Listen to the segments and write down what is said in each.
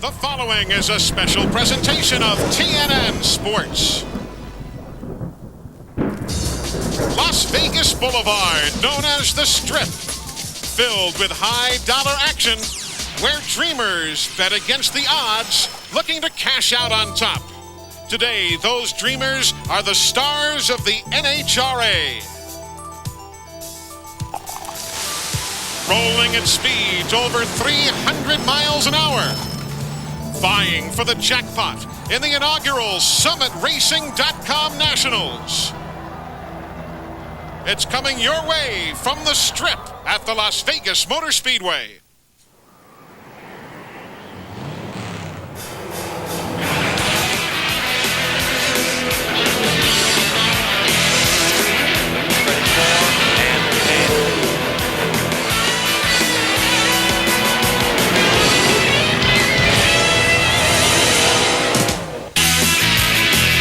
The following is a special presentation of TNN Sports. Las Vegas Boulevard, known as the Strip, filled with high-dollar action, where dreamers bet against the odds, looking to cash out on top. Today, those dreamers are the stars of the NHRA. Rolling at speeds over 300 miles an hour. Vying for the jackpot in the inaugural SummitRacing.com Nationals. It's coming your way from the Strip at the Las Vegas Motor Speedway.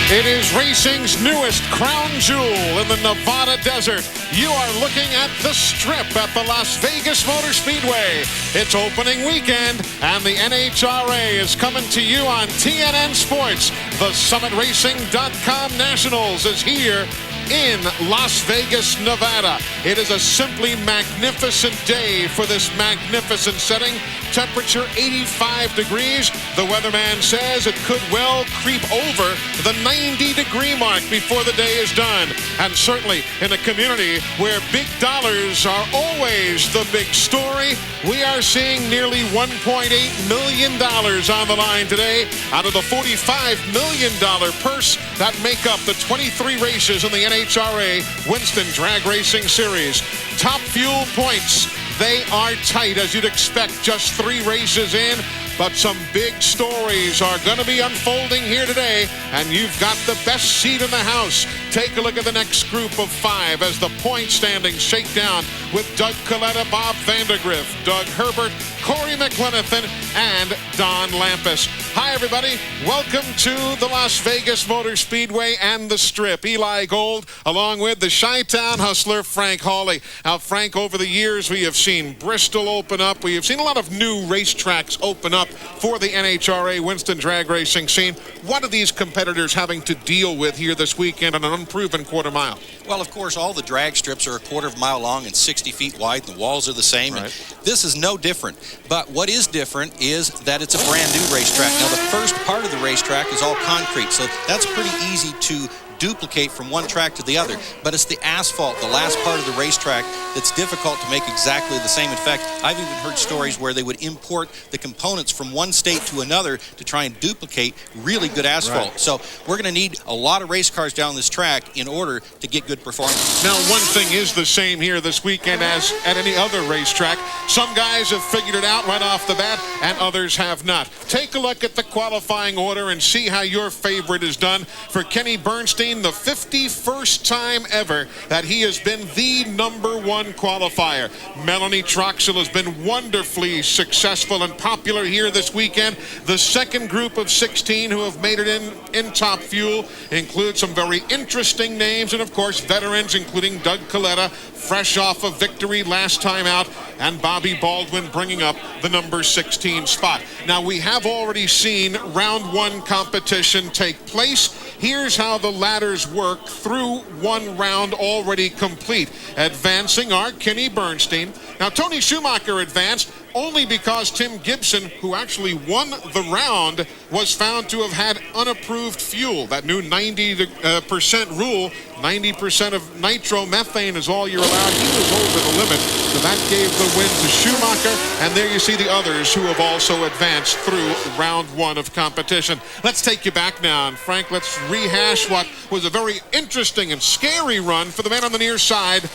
It is racing's newest crown jewel in the Nevada desert. You are looking at the Strip at the Las Vegas Motor Speedway. It's opening weekend, and the NHRA is coming to you on TNN Sports. The SummitRacing.com Nationals is here in Las Vegas, Nevada. It is a simply magnificent day for this magnificent setting. Temperature 85 degrees. The weatherman says it could well creep over the 90-degree mark before the day is done. And certainly in a community where big dollars are always the big story, we are seeing nearly $1.8 million on the line today out of the $45 million purse that make up the 23 races in the NHRA Winston Drag Racing Series. Top fuel points. They are tight, as you'd expect, just 3 races in. But some big stories are going to be unfolding here today, and you've got the best seat in the house. Take a look at the next group of 5 as the point standings shake down with Doug Coletta, Bob Vandergriff, Doug Herbert, Corey McLenithan, and Don Lampus. Hi, everybody. Welcome to the Las Vegas Motor Speedway and the Strip. Eli Gold, along with the Chi-Town hustler, Frank Hawley. Now, Frank, over the years, we have seen Bristol open up. We have seen a lot of new racetracks open up for the NHRA Winston Drag Racing scene. What are these competitors having to deal with here this weekend on an unproven quarter mile? Well, of course, all the drag strips are a quarter of a mile long and 60 feet wide. The walls are the same. Right. And this is no different. But what is different is that it's a brand new racetrack. Now, the first part of the racetrack is all concrete, so that's pretty easy to duplicate from one track to the other, but it's the asphalt, the last part of the racetrack, that's difficult to make exactly the same. In fact, I've even heard stories where they would import the components from one state to another to try and duplicate really good asphalt. Right. So we're going to need a lot of race cars down this track in order to get good performance. Now, one thing is the same here this weekend as at any other racetrack. Some guys have figured it out right off the bat, and others have not. Take a look at the qualifying order and see how your favorite is done. For Kenny Bernstein, the 51st time ever that he has been the #1 qualifier. Melanie Troxel has been wonderfully successful and popular here this weekend. The second group of 16 who have made it in top fuel include some very interesting names, and of course veterans including Doug Coletta, fresh off a victory last time out, and Bobby Baldwin bringing up the number 16 spot. Now, we have already seen round 1 competition take place. Here's how the ladders work through one round already complete. Advancing are Kenny Bernstein. Now, Tony Schumacher advanced only because Tim Gibson, who actually won the round, was found to have had unapproved fuel. That new 90% rule, 90% of nitromethane is all you're allowed. He was over the limit, so that gave the win to Schumacher. And there you see the others who have also advanced through round 1 of competition. Let's take you back now, and Frank, let's rehash what was a very interesting and scary run for the man on the near side,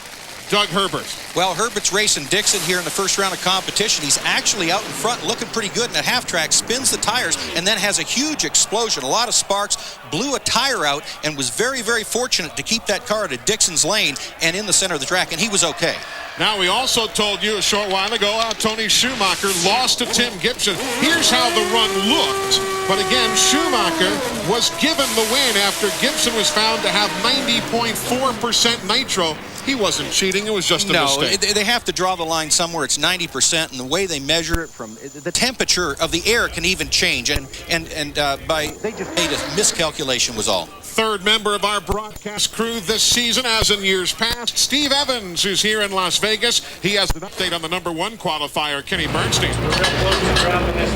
Doug Herbert. Well, Herbert's racing Dixon here in the first round of competition. He's actually out in front looking pretty good in that half track, spins the tires, and then has a huge explosion, a lot of sparks, blew a tire out, and was very, very fortunate to keep that car at Dixon's lane and in the center of the track, and he was okay. Now, we also told you a short while ago how Tony Schumacher lost to Tim Gibson. Here's how the run looked. But again, Schumacher was given the win after Gibson was found to have 90.4% nitro. He wasn't cheating. It was just a No, mistake. they have to draw the line somewhere. It's 90%, and the way they measure it from the temperature of the air can even change. And they just made a miscalculation was all. Third member of our broadcast crew this season, as in years past, Steve Evans, who's here in Las Vegas. He has an update on the #1 qualifier, Kenny Bernstein.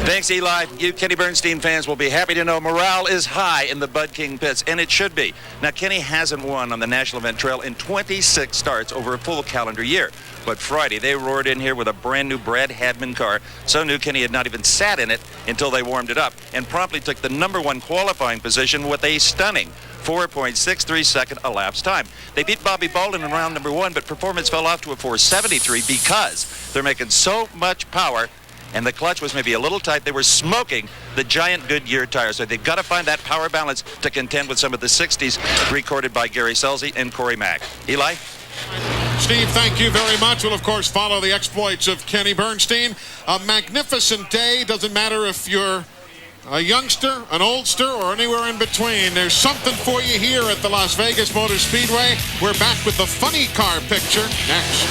Thanks, Eli. You Kenny Bernstein fans will be happy to know morale is high in the Bud King pits, and it should be. Now, Kenny hasn't won on the National Event Trail in 26 starts over a full calendar year. But Friday, they roared in here with a brand new Brad Hadman car. So new Kenny had not even sat in it until they warmed it up and promptly took the #1 qualifying position with a stunning 4.63 second elapsed time. They beat Bobby Bolden in round #1, but performance fell off to a 4.73 because they're making so much power and the clutch was maybe a little tight. They were smoking the giant Goodyear tires. So they've got to find that power balance to contend with some of the 60s recorded by Gary Scelzi and Corey Mack. Eli? Steve, thank you very much. We'll, of course, follow the exploits of Kenny Bernstein. A magnificent day. Doesn't matter if you're a youngster, an oldster, or anywhere in between. There's something for you here at the Las Vegas Motor Speedway. We're back with the funny car picture next.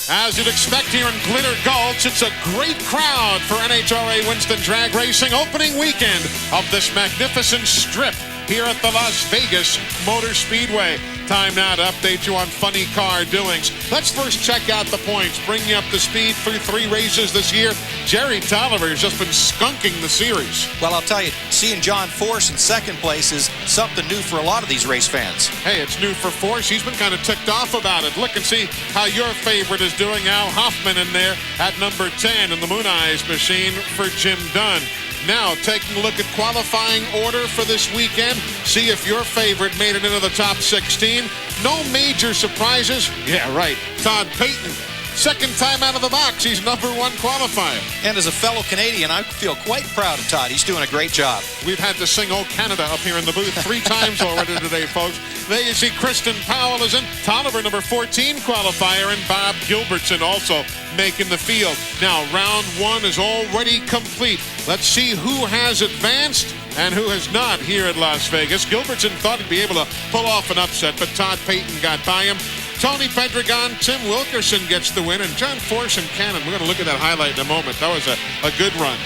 As you'd expect here in Glitter Gulch, it's a great crowd for NHRA Winston Drag Racing opening weekend of this magnificent strip here at the Las Vegas Motor Speedway. Time now to update you on funny car doings. Let's first check out the points, bring you up to speed through 3 races this year. Jerry Tolliver has just been skunking the series. Well, I'll tell you, seeing John Force in second place is something new for a lot of these race fans. Hey, it's new for Force. He's been kind of ticked off about it. Look and see how your favorite is doing. Al Hoffman in there at number 10 in the Moon Eyes machine for Jim Dunn. Now, taking a look at qualifying order for this weekend. See if your favorite made it into the top 16. No major surprises. Yeah, right. Todd Payton, second time out of the box. He's #1 qualifier. And as a fellow Canadian, I feel quite proud of Todd. He's doing a great job. We've had to sing "Oh Canada" up here in the booth 3 times already today, folks. There you see Kristen Powell is in. Tolliver, number 14 qualifier, and Bob Gilbertson also making the field. Now, round 1 is already complete. Let's see who has advanced and who has not here at Las Vegas. Gilbertson thought he'd be able to pull off an upset, but Todd Payton got by him. Tony Pedregon, Tim Wilkerson gets the win, and John Force and Cannon. We're going to look at that highlight in a moment. That was a good run.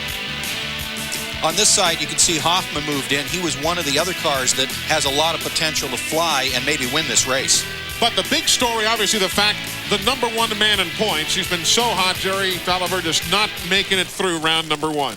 On this side, you can see Hoffman moved in. He was one of the other cars that has a lot of potential to fly and maybe win this race. But the big story, obviously, the fact the #1 man in points. He's been so hot, Jerry Tolliver, just not making it through round #1.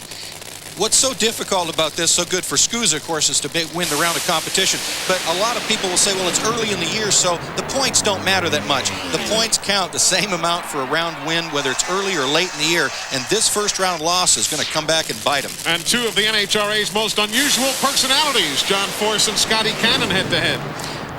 What's so difficult about this, so good for Scusa, of course, is to win the round of competition. But a lot of people will say, well, it's early in the year, so the points don't matter that much. The points count the same amount for a round win, whether it's early or late in the year. And this first round loss is going to come back and bite him. And 2 of the NHRA's most unusual personalities, John Force and Scotty Cannon, head-to-head.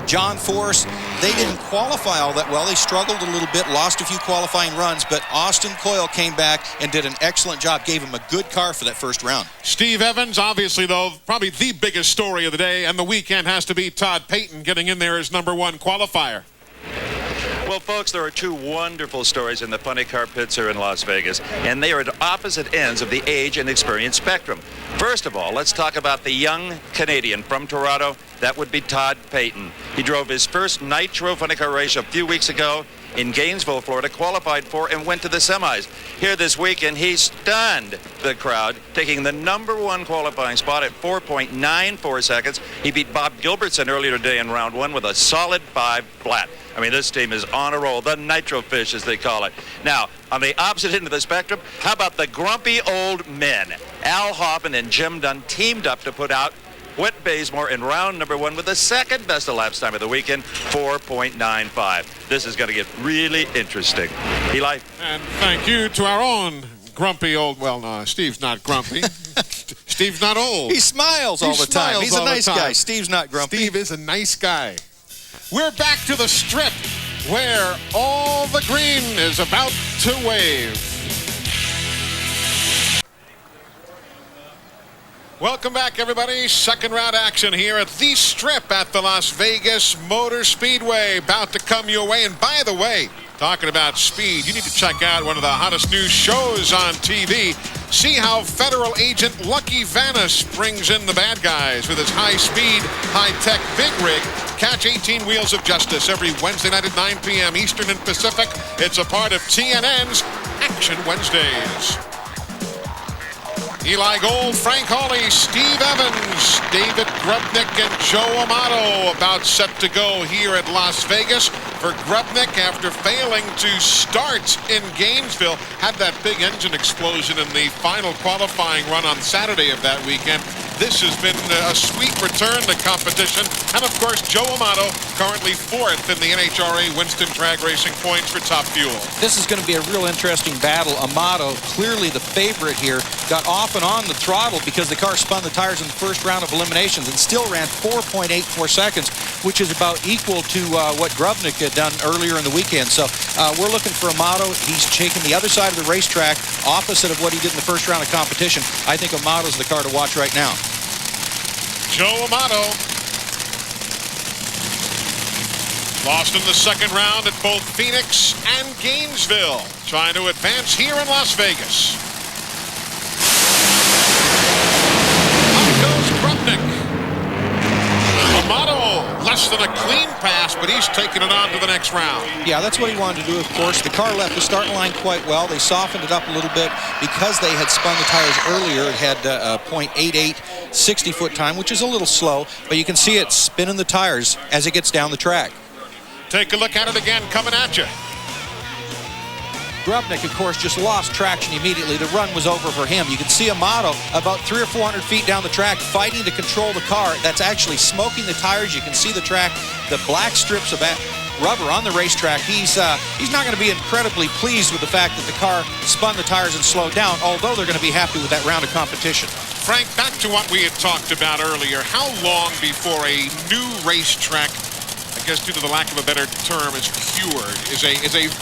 John Force, they didn't qualify all that well. They struggled a little bit, lost a few qualifying runs, but Austin Coyle came back and did an excellent job, gave him a good car for that first round. Steve Evans, obviously, though, probably the biggest story of the day and the weekend has to be Todd Payton getting in there as #1 qualifier. Well, folks, there are 2 wonderful stories in the funny car pits here in Las Vegas, and they are at opposite ends of the age and experience spectrum. First of all, let's talk about the young Canadian from Toronto. That would be Todd Payton. He drove his first Nitro funny car race a few weeks ago in Gainesville, Florida, qualified for and went to the semis. Here this weekend, he stunned the crowd, taking the #1 qualifying spot at 4.94 seconds. He beat Bob Gilbertson earlier today in round 1 with a solid 5 flat. I mean, this team is on a roll, the Nitro Fish, as they call it. Now, on the opposite end of the spectrum, how about the grumpy old men? Al Hoffman and Jim Dunn teamed up to put out Whit Bazemore in round #1 with the second best elapsed time of the weekend, 4.95. This is going to get really interesting. Eli? And thank you to our own grumpy old, well, no, Steve's not grumpy. Steve's not old. He smiles all the time. He's a nice guy. Steve's not grumpy. Steve is a nice guy. We're back to the strip where all the green is about to wave. Welcome back, everybody. Second round action here at the strip at the Las Vegas Motor Speedway. About to come your way. And by the way, talking about speed, you need to check out one of the hottest new shows on TV. See how federal agent Lucky Vanis brings in the bad guys with his high-speed, high-tech big rig. Catch 18 Wheels of Justice every Wednesday night at 9 p.m. Eastern and Pacific. It's a part of TNN's Action Wednesdays. Eli Gold, Frank Hawley, Steve Evans, David Grubnick, and Joe Amato about set to go here at Las Vegas. For Grubnick, after failing to start in Gainesville, had that big engine explosion in the final qualifying run on Saturday of that weekend. This has been a sweet return to competition. And, of course, Joe Amato, currently 4th in the NHRA Winston Drag Racing points for Top Fuel. This is going to be a real interesting battle. Amato, clearly the favorite here, got off and on the throttle because the car spun the tires in the first round of eliminations and still ran 4.84 seconds, which is about equal to what Grubnick had done earlier in the weekend. So we're looking for Amato. He's taking the other side of the racetrack, opposite of what he did in the first round of competition. I think Amato's the car to watch right now. Joe Amato lost in the second round at both Phoenix and Gainesville, trying to advance here in Las Vegas. Up goes Grubnick. Amato, less than a clean pass, but he's taking it on to the next round. Yeah, that's what he wanted to do, of course. The car left the starting line quite well. They softened it up a little bit because they had spun the tires earlier. It had a .88 60-foot time, which is a little slow, but you can see it spinning the tires as it gets down the track. Take a look at it again, coming at you. Grubnick, of course, just lost traction immediately. The run was over for him. You can see Amato about 300 or 400 feet down the track fighting to control the car. That's actually smoking the tires. You can see the track, the black strips of rubber on the racetrack. He's not going to be incredibly pleased with the fact that the car spun the tires and slowed down, although they're going to be happy with that round of competition. Frank, back to what we had talked about earlier. How long before a new racetrack, I guess due to the lack of a better term, is cured,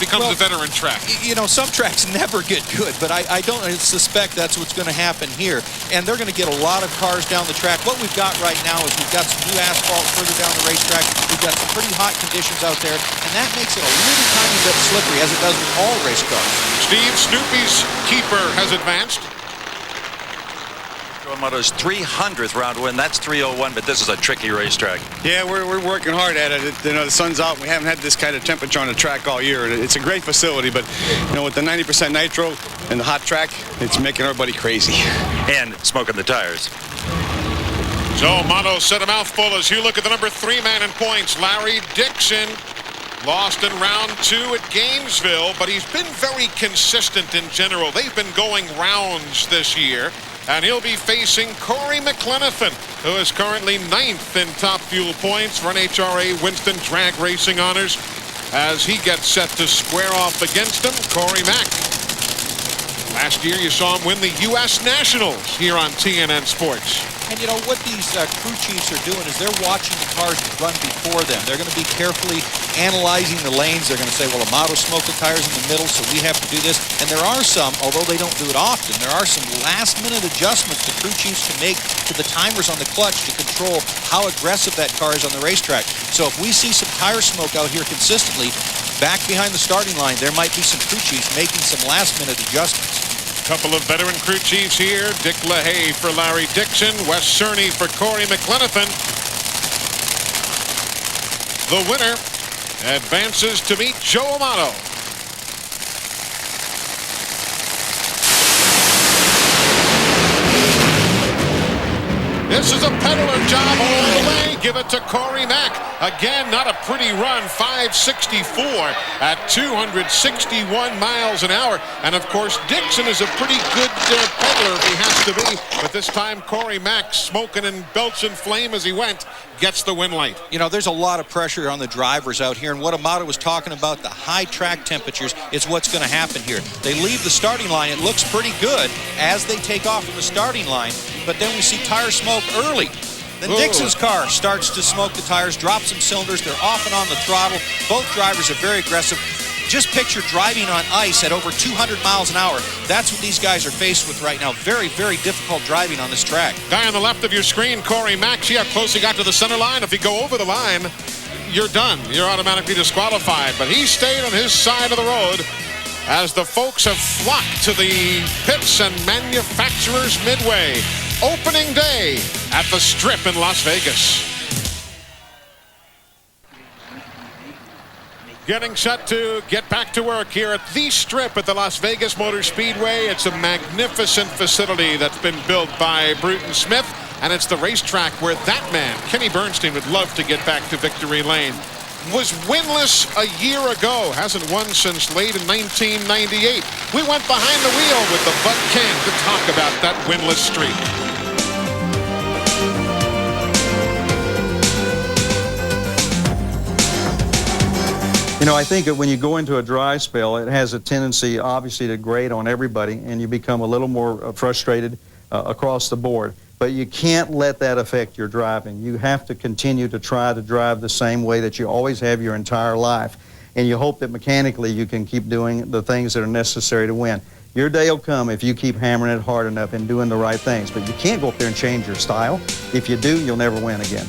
becomes a veteran track? You know, some tracks never get good, but I don't suspect that's what's going to happen here. And they're going to get a lot of cars down the track. What we've got right now is we've got some new asphalt further down the racetrack. We've got some pretty hot conditions out there, and that makes it a little tiny bit slippery, as it does with all race cars. Steve, Snoopy's keeper has advanced. Amato's 300th round win. That's 301, but this is a tricky racetrack. Yeah, we're working hard at it. You know, the sun's out. We haven't had this kind of temperature on the track all year. It's a great facility, but you know, with the 90% nitro and the hot track, it's making everybody crazy. And smoking the tires. Joe Amato said a mouthful as you look at the number 3 man in points, Larry Dixon. Lost in round 2 at Gainesville, but he's been very consistent in general. They've been going rounds this year. And he'll be facing Corey McLenithan, who is currently 9th in Top Fuel points for NHRA Winston Drag Racing honors. As he gets set to square off against him, Corey Mack. Last year you saw him win the U.S. Nationals here on TNN Sports. And you know what these crew chiefs are doing is they're watching the cars run before them. They're going to be carefully analyzing the lanes. They're going to say, well, Amato smoked the tires in the middle, so we have to do this. And there are some, although they don't do it often, there are some last-minute adjustments the crew chiefs can make to the timers on the clutch to control how aggressive that car is on the racetrack. So if we see some tire smoke out here consistently, back behind the starting line, there might be some crew chiefs making some last-minute adjustments. Couple of veteran crew chiefs here. Dick LaHaye for Larry Dixon. Wes Cerny for Corey McLenithan. The winner advances to meet Joe Amato. This is a peddler job all the way. Give it to Corey Mack. Again, not a pretty run. 564 at 261 miles an hour. And, of course, Dixon is a pretty good peddler if he has to be. But this time, Corey Mack, smoking and belching flame as he went, gets the win light. You know, there's a lot of pressure on the drivers out here. And what Amato was talking about, the high track temperatures, is what's going to happen here. They leave the starting line. It looks pretty good as they take off from the starting line. But then we see tire smoke early. Then Dixon's car starts to smoke the tires, drop some cylinders. They're off and on the throttle. Both drivers are very aggressive. Just picture driving on ice at over 200 miles an hour. That's what these guys are faced with right now. Very, very difficult driving on this track. Guy on the left of your screen, Corey Mack. See how close he got to the center line? If you go over the line, you're done. You're automatically disqualified. But he stayed on his side of the road as the folks have flocked to the pits and manufacturers midway. Opening day at the Strip in Las Vegas. Getting set to get back to work here at the Strip at the Las Vegas Motor Speedway. It's a magnificent facility that's been built by Bruton Smith, and it's the racetrack where that man, Kenny Bernstein, would love to get back to victory lane. Was winless a year ago, hasn't won since late in 1998. We went behind the wheel with the Bud King to talk about that winless streak. You know, I think that when you go into a dry spell, it has a tendency, obviously, to grate on everybody, and you become a little more frustrated across the board. But you can't let that affect your driving. You have to continue to try to drive the same way that you always have your entire life. And you hope that mechanically you can keep doing the things that are necessary to win. Your day will come if you keep hammering it hard enough and doing the right things. But you can't go up there and change your style. If you do, you'll never win again.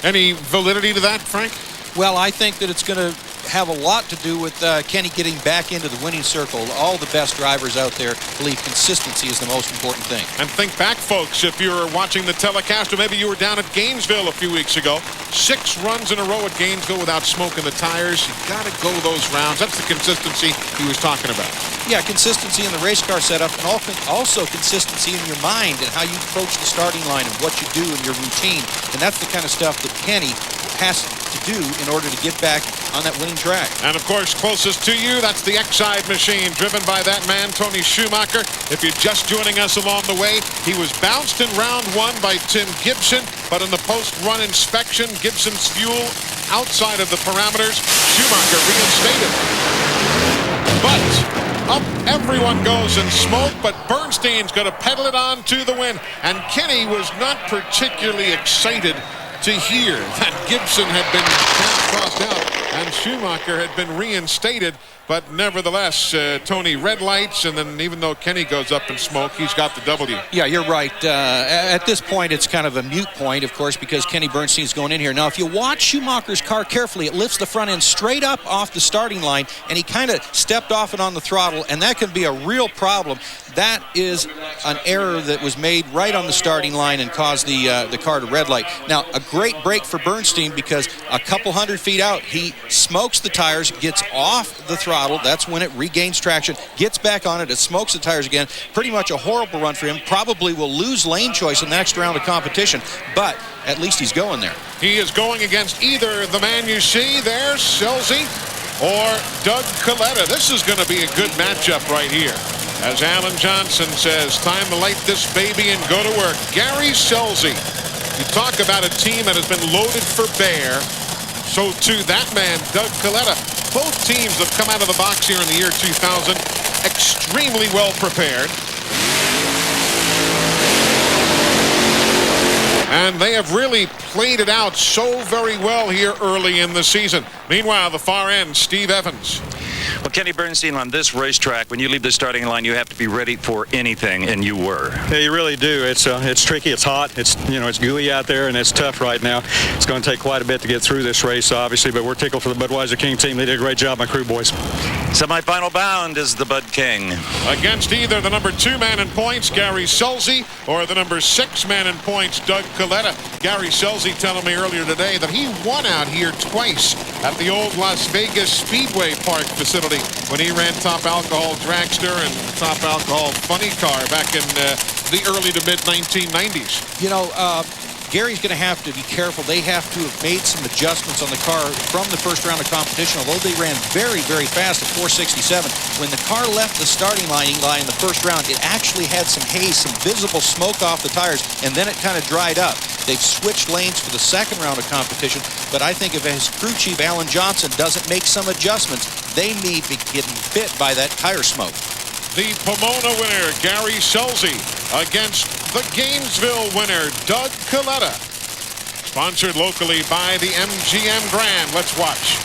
Any validity to that, Frank? Well, I think that it's going to have a lot to do with Kenny getting back into the winning circle. All the best drivers out there believe consistency is the most important thing. And think back, folks, if you're watching the telecast, or maybe you were down at Gainesville a few weeks ago, 6 runs in a row at Gainesville without smoking the tires. You got to go those rounds. That's the consistency he was talking about. Yeah, consistency in the race car setup, and also consistency in your mind and how you approach the starting line and what you do in your routine. And that's the kind of stuff that Kenny has to do in order to get back on that winning track. And of course, closest to you, that's the Exide machine driven by that man, Tony Schumacher. If you're just joining us along the way, he was bounced in round 1 by Tim Gibson, but in the post-run inspection, Gibson's fuel outside of the parameters, Schumacher reinstated. But up everyone goes in smoke, but Bernstein's going to pedal it on to the win. And Kenny was not particularly excited to hear that Gibson had been crossed out and Schumacher had been reinstated. But nevertheless, Tony, red lights, and then even though Kenny goes up in smoke, he's got the W. Yeah, you're right. At this point, it's kind of a moot point, of course, because Kenny Bernstein's going in here. Now, if you watch Schumacher's car carefully, it lifts the front end straight up off the starting line, and he kind of stepped off it on the throttle, and that can be a real problem. That is an error that was made right on the starting line and caused the car to red light. Now, a great break for Bernstein, because a couple hundred feet out, he smokes the tires, gets off the throttle. That's when it regains traction, gets back on it, it smokes the tires again. Pretty much a horrible run for him. Probably will lose lane choice in the next round of competition, but at least he's going there. He is going against either the man you see there, Scelzi, or Doug Coletta. This is going to be a good matchup right here. As Alan Johnson says, time to light this baby and go to work. Gary Scelzi. You talk about a team that has been loaded for bear. So too that man, Doug Coletta. Both teams have come out of the box here in the year 2000 extremely well prepared. And they have really played it out so very well here early in the season. Meanwhile, the far end, Steve Evans. Well, Kenny Bernstein, on this racetrack, when you leave the starting line, you have to be ready for anything, and you were. Yeah, you really do. It's tricky. It's hot. It's gooey out there, and it's tough right now. It's going to take quite a bit to get through this race, obviously, but we're tickled for the Budweiser King team. They did a great job, my crew boys. Semi-final bound is the Bud King. Against either the number 2 man in points, Gary Scelzi, or the number 6 man in points, Doug Coletta. Gary Scelzi telling me earlier today that he won out here twice at the old Las Vegas Speedway Park facility when he ran Top Alcohol Dragster and Top Alcohol Funny Car back in the early to mid 1990s. You know, Gary's going to have to be careful. They have to have made some adjustments on the car from the first round of competition, although they ran very, very fast at 467. When the car left the starting line in the first round, it actually had some haze, some visible smoke off the tires, and then it kind of dried up. They've switched lanes for the second round of competition, but I think if his crew chief, Alan Johnson, doesn't make some adjustments, they may be getting bit by that tire smoke. The Pomona winner, Gary Scelzi, against the Gainesville winner, Doug Coletta. Sponsored locally by the MGM Grand. Let's watch.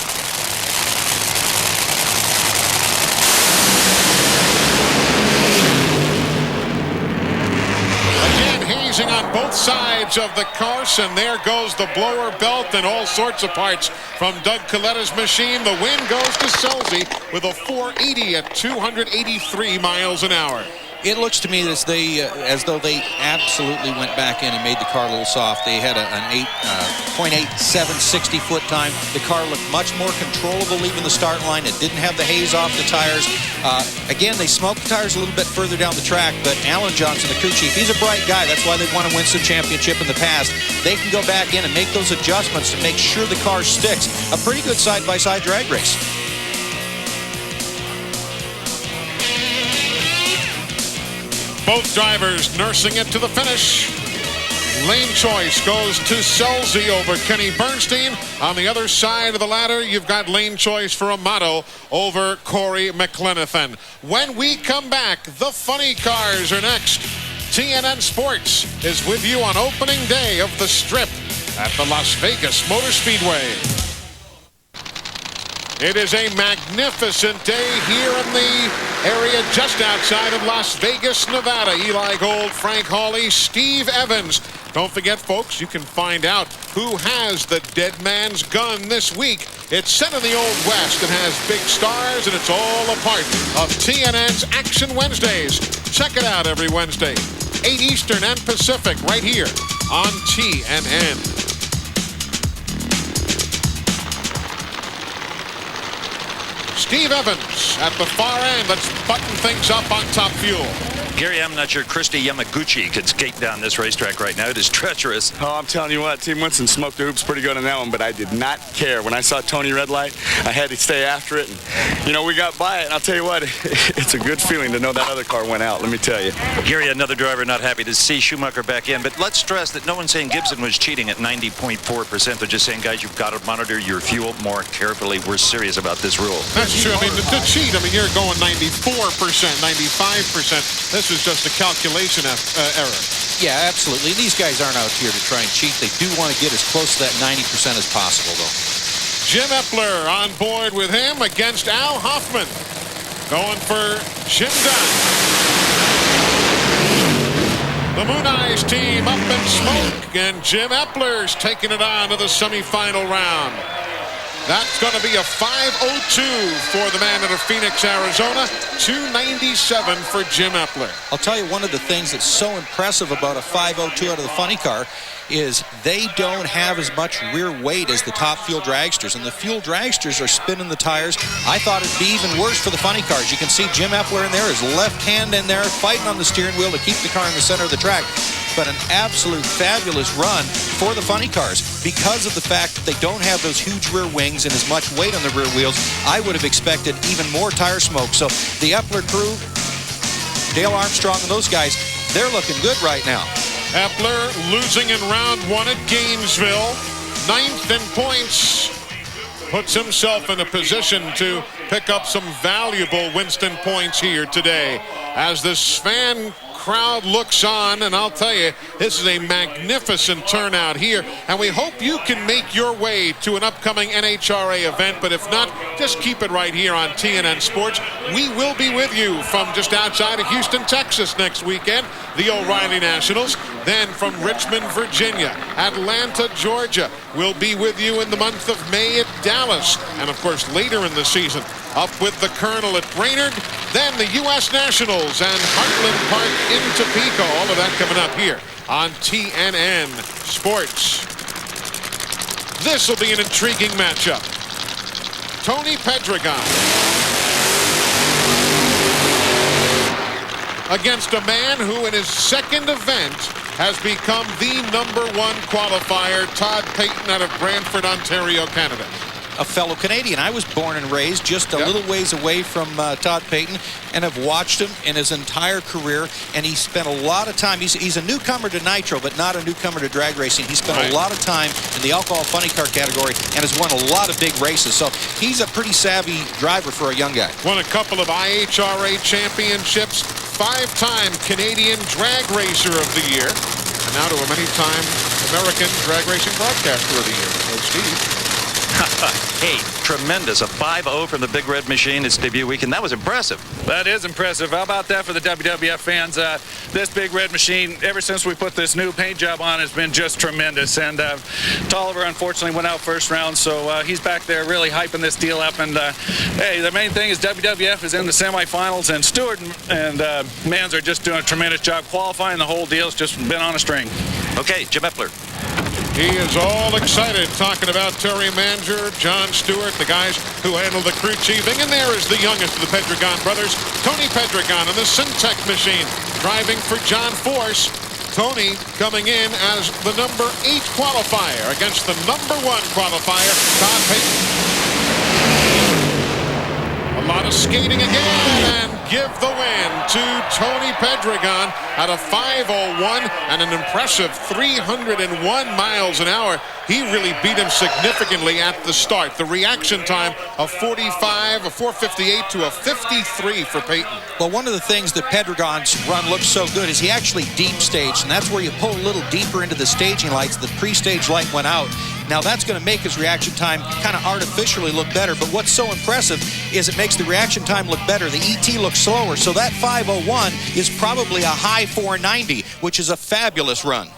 Again, hazing on both sides of the Carson. There goes the blower belt and all sorts of parts from Doug Coletta's machine. The win goes to Scelzi with a 480 at 283 miles an hour. It looks to me as though they absolutely went back in and made the car a little soft. They had an 8.87 60-foot time. The car looked much more controllable leaving the start line. It didn't have the haze off the tires. Again, they smoked the tires a little bit further down the track, but Alan Johnson, the crew chief, he's a bright guy. That's why they've won a Winston Championship in the past. They can go back in and make those adjustments to make sure the car sticks. A pretty good side-by-side drag race. Both drivers nursing it to the finish. Lane choice goes to Selzy over Kenny Bernstein. On the other side of the ladder, you've got lane choice for Amato over Corey McLenithan. When we come back, the funny cars are next. TNN Sports is with you on opening day of the Strip at the Las Vegas Motor Speedway. It is a magnificent day here in the area just outside of Las Vegas, Nevada. Eli Gold, Frank Hawley, Steve Evans. Don't forget, folks, you can find out who has the dead man's gun this week. It's set in the Old West and has big stars, and it's all a part of TNN's Action Wednesdays. Check it out every Wednesday, 8 Eastern and Pacific, right here on TNN. Steve Evans at the far end. Let's button things up on Top Fuel. Gary, I'm not sure Christy Yamaguchi could skate down this racetrack right now. It is treacherous. Oh, I'm telling you what, Team Winston smoked the hoops pretty good on that one, but I did not care. When I saw Tony red light, I had to stay after it. And, you know, we got by it, and I'll tell you what, it's a good feeling to know that other car went out, let me tell you. Gary, another driver not happy to see Schumacher back in, but let's stress that no one's saying Gibson was cheating at 90.4%. They're just saying, guys, you've got to monitor your fuel more carefully. We're serious about this rule. That's true. I mean, to cheat, I mean, you're going 94%, 95%. This is just a calculation error. Yeah, absolutely. These guys aren't out here to try and cheat. They do want to get as close to that 90% as possible, though. Jim Epler on board with him against Al Hoffman. Going for Jim Dunn. The Moon Eyes team up in smoke, and Jim Epler's taking it on to the semifinal round. That's going to be a 5:02 for the man out of Phoenix, Arizona. 2:97 for Jim Epler. I'll tell you, one of the things that's so impressive about a 5:02 out of the funny car is they don't have as much rear weight as the top fuel dragsters, and the fuel dragsters are spinning the tires. I thought it'd be even worse for the funny cars. You can see Jim Epler in there, his left hand in there, fighting on the steering wheel to keep the car in the center of the track. But an absolute fabulous run for the funny cars. Because of the fact that they don't have those huge rear wings and as much weight on the rear wheels, I would have expected even more tire smoke. So the Epler crew, Dale Armstrong and those guys, they're looking good right now. Epler losing in round one at Gainesville. 9th in points. Puts himself in a position to pick up some valuable Winston points here today. As this fan crowd looks on, and I'll tell you, this is a magnificent turnout here, and we hope you can make your way to an upcoming NHRA event, but if not, just keep it right here on TNN Sports. We will be with you from just outside of Houston, Texas next weekend, the O'Reilly Nationals. Then from Richmond, Virginia, Atlanta, Georgia. We'll be with you in the month of May at Dallas, and of course later in the season, up with the Colonel at Brainerd, then the U.S. Nationals and Heartland Park in Topeka. All of that coming up here on TNN Sports. This will be an intriguing matchup. Tony Pedregon against a man who in his second event has become the #1 qualifier, Todd Payton out of Brantford, Ontario, Canada. A fellow Canadian. I was born and raised just a little ways away from Todd Payton, and have watched him in his entire career, and he spent a lot of time. He's a newcomer to Nitro, but not a newcomer to drag racing. He spent a lot of time in the alcohol funny car category and has won a lot of big races, so he's a pretty savvy driver for a young guy. Won a couple of IHRA championships, 5-time Canadian Drag Racer of the Year, and now to a many-time American Drag Racing Broadcaster of the Year. So Steve. Hey, tremendous. A 5-0 from the Big Red Machine its debut weekend. That was impressive. That is impressive. How about that for the WWF fans? This Big Red Machine, ever since we put this new paint job on, has been just tremendous. And Tolliver, unfortunately, went out first round, so he's back there really hyping this deal up. And, hey, the main thing is WWF is in the semifinals, and Stewart and Mans are just doing a tremendous job qualifying. The whole deal's just been on a string. Okay, Jim Epler. He is all excited talking about Terry Manger, John Stewart, the guys who handle the crew chiefing. And there is the youngest of the Pedregon brothers, Tony Pedregon, in the Syntec machine, driving for John Force. Tony coming in as the number 8 qualifier against the number 1 qualifier, Todd Payton. A lot of skating again, and give the win to Tony Pedregon at a 5:01 and an impressive 301 miles an hour. He really beat him significantly at the start. The reaction time of 45, a 4:58 to a 53 for Payton. Well, one of the things that Pedregon's run looks so good is he actually deep staged, and that's where you pull a little deeper into the staging lights. The pre-stage light went out. Now that's going to make his reaction time kind of artificially look better, but what's so impressive is it makes the reaction time look better. The ET looks slower, so that 5:01 is probably a high 490, which is a fabulous run.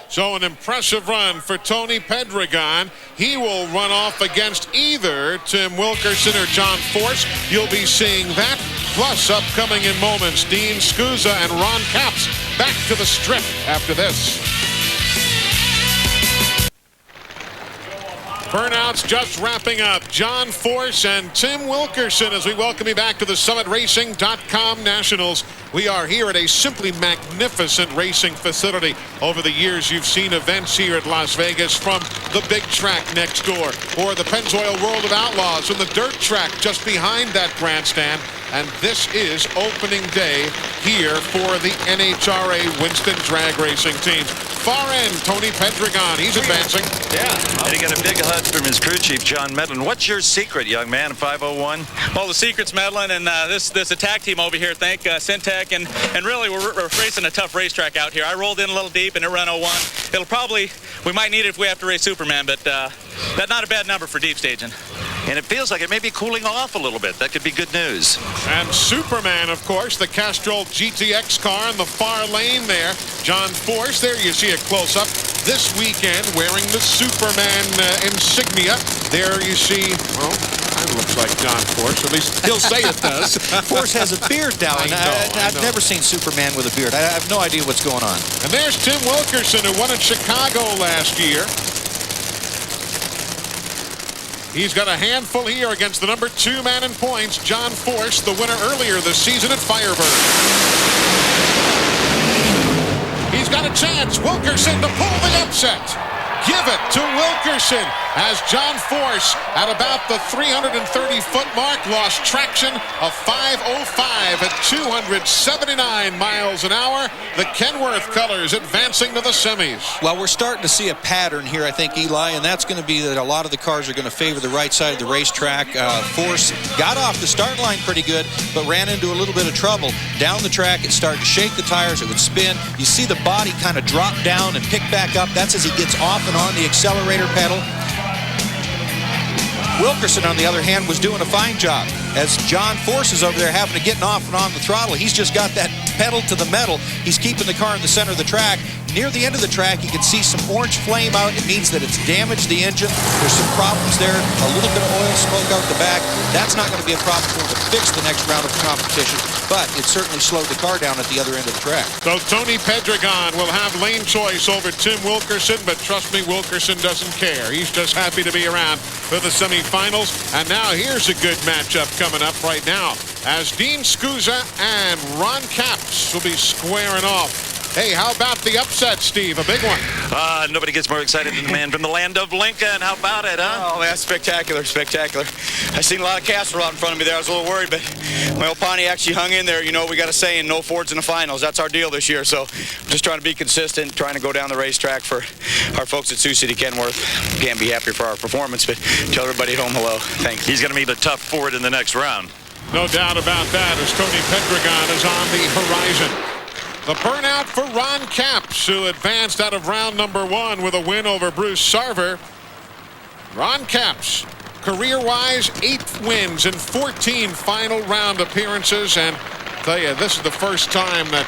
So an impressive run for Tony Pedregon. He will run off against either Tim Wilkerson or John Force. You'll be seeing that. Plus, upcoming in moments, Dean Scusa and Ron Capps back to the strip after this. Burnouts just wrapping up. John Force and Tim Wilkerson as we welcome you back to the SummitRacing.com Nationals. We are here at a simply magnificent racing facility. Over the years, you've seen events here at Las Vegas, from the big track next door, or the Pennzoil World of Outlaws, and the dirt track just behind that grandstand. And this is opening day here for the NHRA Winston drag racing teams. Far end, Tony Pedregon. He's advancing. Yeah. And he got a big hug from his crew chief, John Medlin. What's your secret, young man, 5:01? Well, the secret's Medlin and this attack team over here. Thank Syntec, and really we're racing a tough racetrack out here. I rolled in a little deep and it ran 01. We might need it if we have to race Superman, but that's not a bad number for deep staging. And it feels like it may be cooling off a little bit. That could be good news. And Superman, of course, the Castrol GTX car in the far lane there. John Force, there you see a close-up this weekend wearing the Superman insignia. There you see, well, kind of looks like John Force. At least he'll say it does. Force has a beard now, and I I've never seen Superman with a beard. I have no idea what's going on. And there's Tim Wilkerson, who won at Chicago last year. He's got a handful here against the number 2 man in points, John Force, the winner earlier this season at Firebird. He's got a chance, Wilkerson, to pull the upset. Give it to Wilkerson as John Force, at about the 330-foot mark, lost traction of 5:05 at 279 miles an hour. The Kenworth colors advancing to the semis. Well, we're starting to see a pattern here, I think, Eli, and that's going to be that a lot of the cars are going to favor the right side of the racetrack. Force got off the start line pretty good, but ran into a little bit of trouble. Down the track, it started to shake the tires. It would spin. You see the body kind of drop down and pick back up. That's as he gets off and on the accelerator pedal. Wilkerson, on the other hand, was doing a fine job. As John Force is over there having to get off and on the throttle, he's just got that pedal to the metal. He's keeping the car in the center of the track. Near the end of the track, you can see some orange flame out. It means that it's damaged the engine. There's some problems there. A little bit of oil smoke out the back. That's not going to be a problem for him to fix the next round of competition, but it certainly slowed the car down at the other end of the track. So Tony Pedregon will have lane choice over Tim Wilkerson, but trust me, Wilkerson doesn't care. He's just happy to be around for the semifinals. And now here's a good matchup coming up right now, as Dean Scusa and Ron Capps will be squaring off. Hey, how about the upset, Steve? A big one. Nobody gets more excited than the man from the land of Lincoln. How about it, huh? Oh, man, spectacular, spectacular. I seen a lot of Castrol out in front of me there. I was a little worried, but my old Pontiac actually hung in there. You know, we got a saying, no Fords in the finals. That's our deal this year. So just trying to be consistent, trying to go down the racetrack for our folks at Sioux City Kenworth. Can't be happier for our performance, but tell everybody at home hello. Thanks. He's going to meet a tough Ford in the next round. No doubt about that, as Tony Pedregon is on the horizon. The burnout for Ron Capps, who advanced out of round number 1 with a win over Bruce Sarver. Ron Capps Career-wise, 8 wins and 14 final round appearances, and I tell you, this is the first time that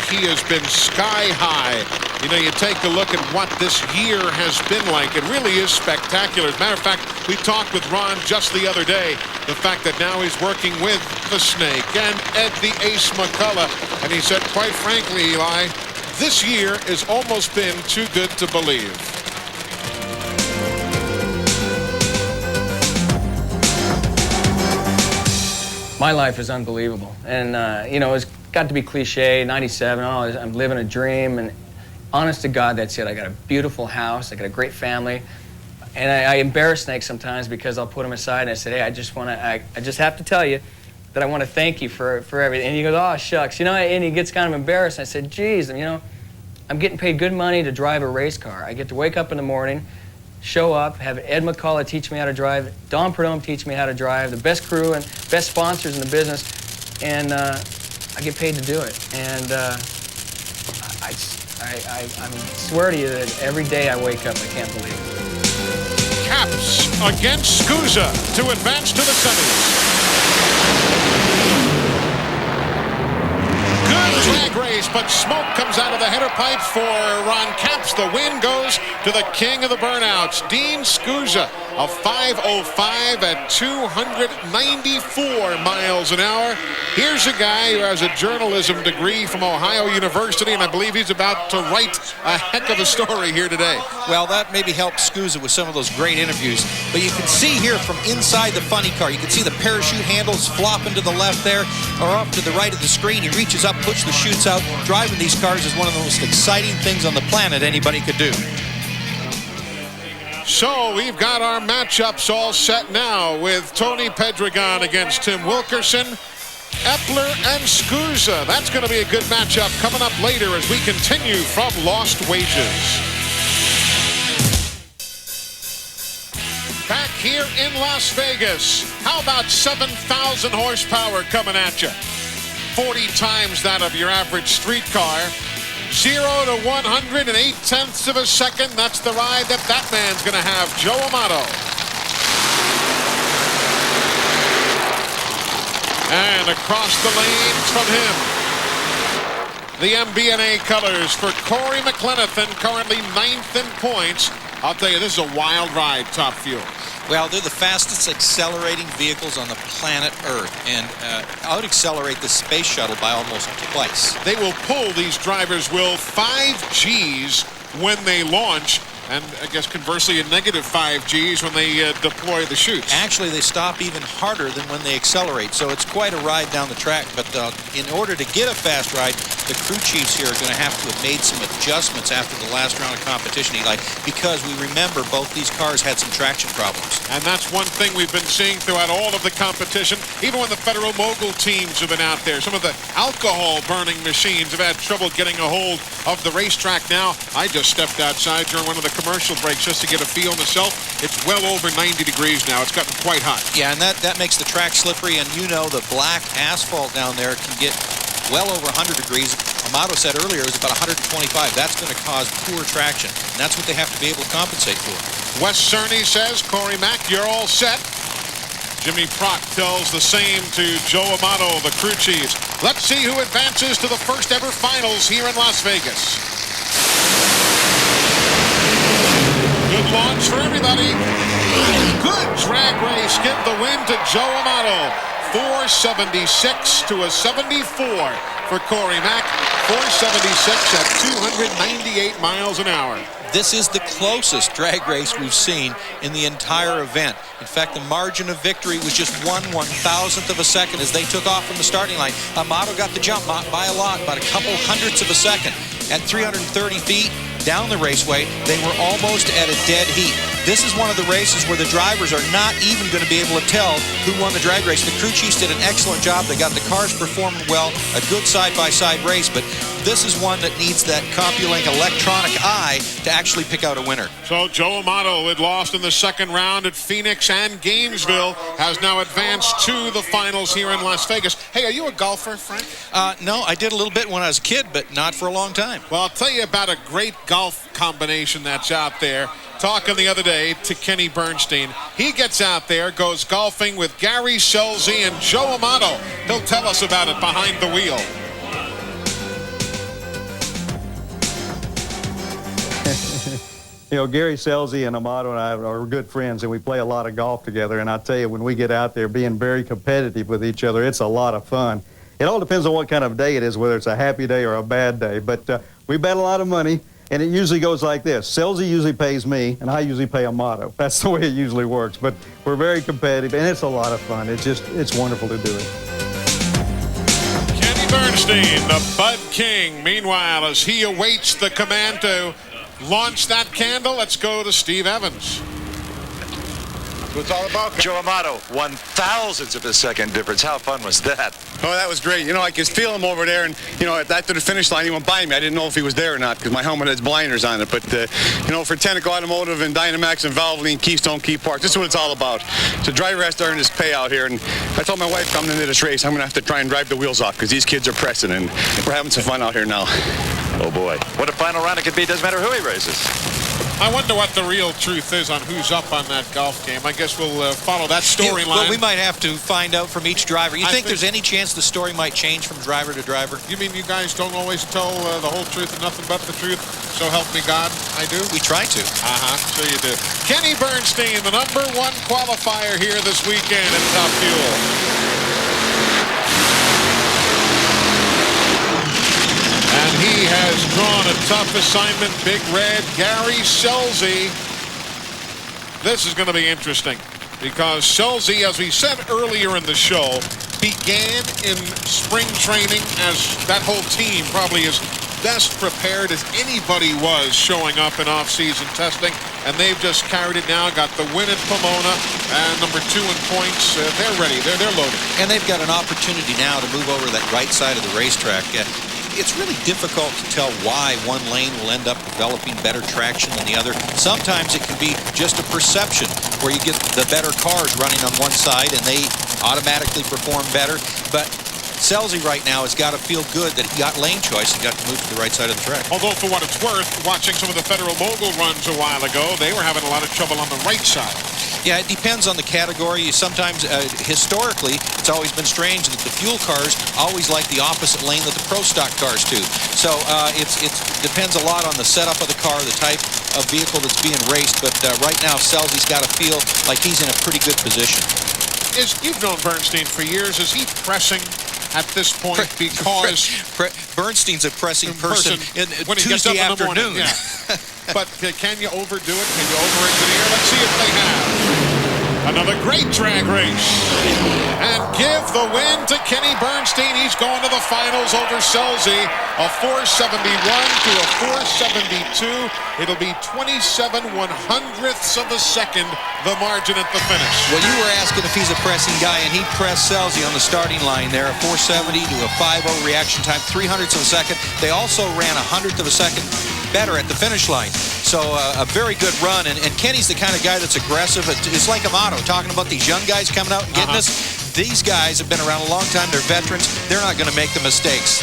he has been sky high. You know, you take a look at what this year has been like. It really is spectacular. As a matter of fact, we talked with Ron just the other day, the fact that now he's working with the Snake and Ed the Ace McCullough, and he said, quite frankly, Eli, this year has almost been too good to believe. My life is unbelievable, and you know, it's got to be cliche, 97, I'm living a dream, and honest to God, that's it. I got a beautiful house, I got a great family, and I embarrass Snake sometimes because I'll put him aside and I say, hey, I just have to tell you that I want to thank you for everything. And he goes, oh, shucks, you know, and he gets kind of embarrassed. I said, geez, you know, I'm getting paid good money to drive a race car. I get to wake up in the morning, show up, have Ed McCullough teach me how to drive, Don Prudhomme teach me how to drive, the best crew and best sponsors in the business, and I get paid to do it. And I swear to you that every day I wake up, I can't believe it. Caps against Scusa to advance to the semis. Good drag race, but smoke comes out of the header pipe for Ron Capps. The win goes to the king of the burnouts, Dean Scusa, a 5:05 at 294 miles an hour. Here's a guy who has a journalism degree from Ohio University, and I believe he's about to write a heck of a story here today. Well, that maybe helped Scusa with some of those great interviews. But you can see here from inside the funny car, you can see the parachute handles flopping to the left there, or up to the right of the screen. He reaches up, puts the chutes out. Driving these cars is one of the most exciting things on the planet anybody could do. So we've got our matchups all set now with Tony Pedregon against Tim Wilkerson, Epler and Scusa. That's going to be a good matchup coming up later as we continue from Lost Wages. Back here in Las Vegas, how about 7,000 horsepower coming at you? 40 times that of your average street car. 0 to 100 in 0.8 of a second. That's the ride that man's going to have, Joe Amato. And across the lanes from him, the MBNA colors for Corey McLenithan, currently 9th in points. I'll tell you, this is a wild ride, Top Fuel. Well, they're the fastest accelerating vehicles on the planet Earth, and out accelerate the space shuttle by almost twice. They will pull, these drivers will, 5 Gs when they launch, and I guess conversely a negative 5 Gs when they deploy the chutes. Actually, they stop even harder than when they accelerate, so it's quite a ride down the track. But in order to get a fast ride, the crew chiefs here are going to have to have made some adjustments after the last round of competition, Eli, because we remember both these cars had some traction problems. And that's one thing we've been seeing throughout all of the competition, even when the Federal Mogul teams have been out there. Some of the alcohol-burning machines have had trouble getting a hold of the racetrack now. I just stepped outside during one of the commercial breaks just to get a feel myself. It's well over 90 degrees now. It's gotten quite hot. Yeah, and that makes the track slippery, and you know the black asphalt down there can get well over 100 degrees. Amato said earlier it was about 125. That's going to cause poor traction, and that's what they have to be able to compensate for. Wes Cerny says, Corey Mack, you're all set. Jimmy Prock tells the same to Joe Amato, the crew chiefs. Let's see who advances to the first ever finals here in Las Vegas. Good launch for everybody. Good drag race. Give the win to Joe Amato. 476 to a 74 for Corey Mack. 476 at 298 miles an hour. This is the closest drag race we've seen in the entire event. In fact, the margin of victory was just 1/1000th of a second as they took off from the starting line. Amato got the jump by a lot, about a couple hundredths of a second. At 330 feet down the raceway, they were almost at a dead heat. This is one of the races where the drivers are not even going to be able to tell who won the drag race. The crew chiefs did an excellent job. They got the cars performing well, a good side-by-side race, but this is one that needs that CompuLink electronic eye to actually pick out a winner. So Joe Amato had lost in the second round at Phoenix and Gainesville, has now advanced to the finals here in Las Vegas. Hey, are you a golfer, Frank? No, I did a little bit when I was a kid, but not for a long time. Well, I'll tell you about a great golf combination that's out there. talking the other day to Kenny Bernstein. He gets out there, goes golfing with Gary Scelzi and Joe Amato. He'll tell us about it behind the wheel. You know, Gary Scelzi and Amato and I are good friends, and we play a lot of golf together. And I tell you, when we get out there being very competitive with each other, it's a lot of fun. It all depends on what kind of day it is, whether it's a happy day or a bad day. But we bet a lot of money, and it usually goes like this. Scelzi usually pays me, and I usually pay Amato. That's the way it usually works. But we're very competitive, and it's a lot of fun. It's wonderful to do it. Kenny Bernstein, the Bud King. Meanwhile, as he awaits the command to launch that candle, let's go to Steve Evans. What it's all about. Joe Amato, 1/1000th of a second difference. How fun was that? Oh, that was great. You know, I could feel him over there, and, you know, after the finish line, he went by me. I didn't know if he was there or not because my helmet has blinders on it. But, you know, for Tenneco Automotive and Dynamax and Valvoline, Keystone Key Park, this is what it's all about. The driver has to earn his payout here, and I told my wife coming into this race, I'm going to have to try and drive the wheels off because these kids are pressing, and we're having some fun out here now. Oh, boy. What a final round it could be. Doesn't matter who he races. I wonder what the real truth is on who's up on that golf game. I guess we'll follow that storyline. Well, we might have to find out from each driver. You think there's any chance the story might change from driver to driver? You mean you guys don't always tell the whole truth and nothing but the truth? So help me God, I do? We try to. So you do. Kenny Bernstein, the #1 qualifier here this weekend in Top Fuel. And he has drawn a tough assignment, Big Red, Gary Scelzi. This is going to be interesting because Scelzi, as we said earlier in the show, began in spring training as that whole team probably is best prepared as anybody was showing up in off-season testing, and they've just carried it now, got the win at Pomona, and #2 in points. They're ready. They're loaded. And they've got an opportunity now to move over to that right side of the racetrack. It's really difficult to tell why one lane will end up developing better traction than the other. Sometimes it can be just a perception where you get the better cars running on one side and they automatically perform better. But Scelzi right now has got to feel good that he got lane choice and got to move to the right side of the track. Although, for what it's worth, watching some of the Federal Mogul runs a while ago, they were having a lot of trouble on the right side. Yeah, it depends on the category. Sometimes, historically, it's always been strange that the fuel cars always like the opposite lane that the Pro Stock cars do. So it depends a lot on the setup of the car, the type of vehicle that's being raced. But right now, Scelzi's got to feel like he's in a pretty good position. You've known Bernstein for years. Is he pressing at this point because Bernstein's a pressing person when Tuesday afternoon? Yeah. But can you overdo it? Can you over-engineer? Let's see if they have. Another great drag race. And give the win to Kenny Bernstein. He's going to the finals over Scelzi. A 471 to a 472. It'll be 27/100ths of a second, the margin at the finish. Well, you were asking if he's a pressing guy, and he pressed Scelzi on the starting line there. A 470 to a 5.0 reaction time, 0.03 of a second. They also ran a 100th of a second better at the finish line. So a very good run, and Kenny's the kind of guy that's aggressive. It's like Amato, talking about these young guys coming out and getting us. These guys have been around a long time. They're veterans. They're not going to make the mistakes.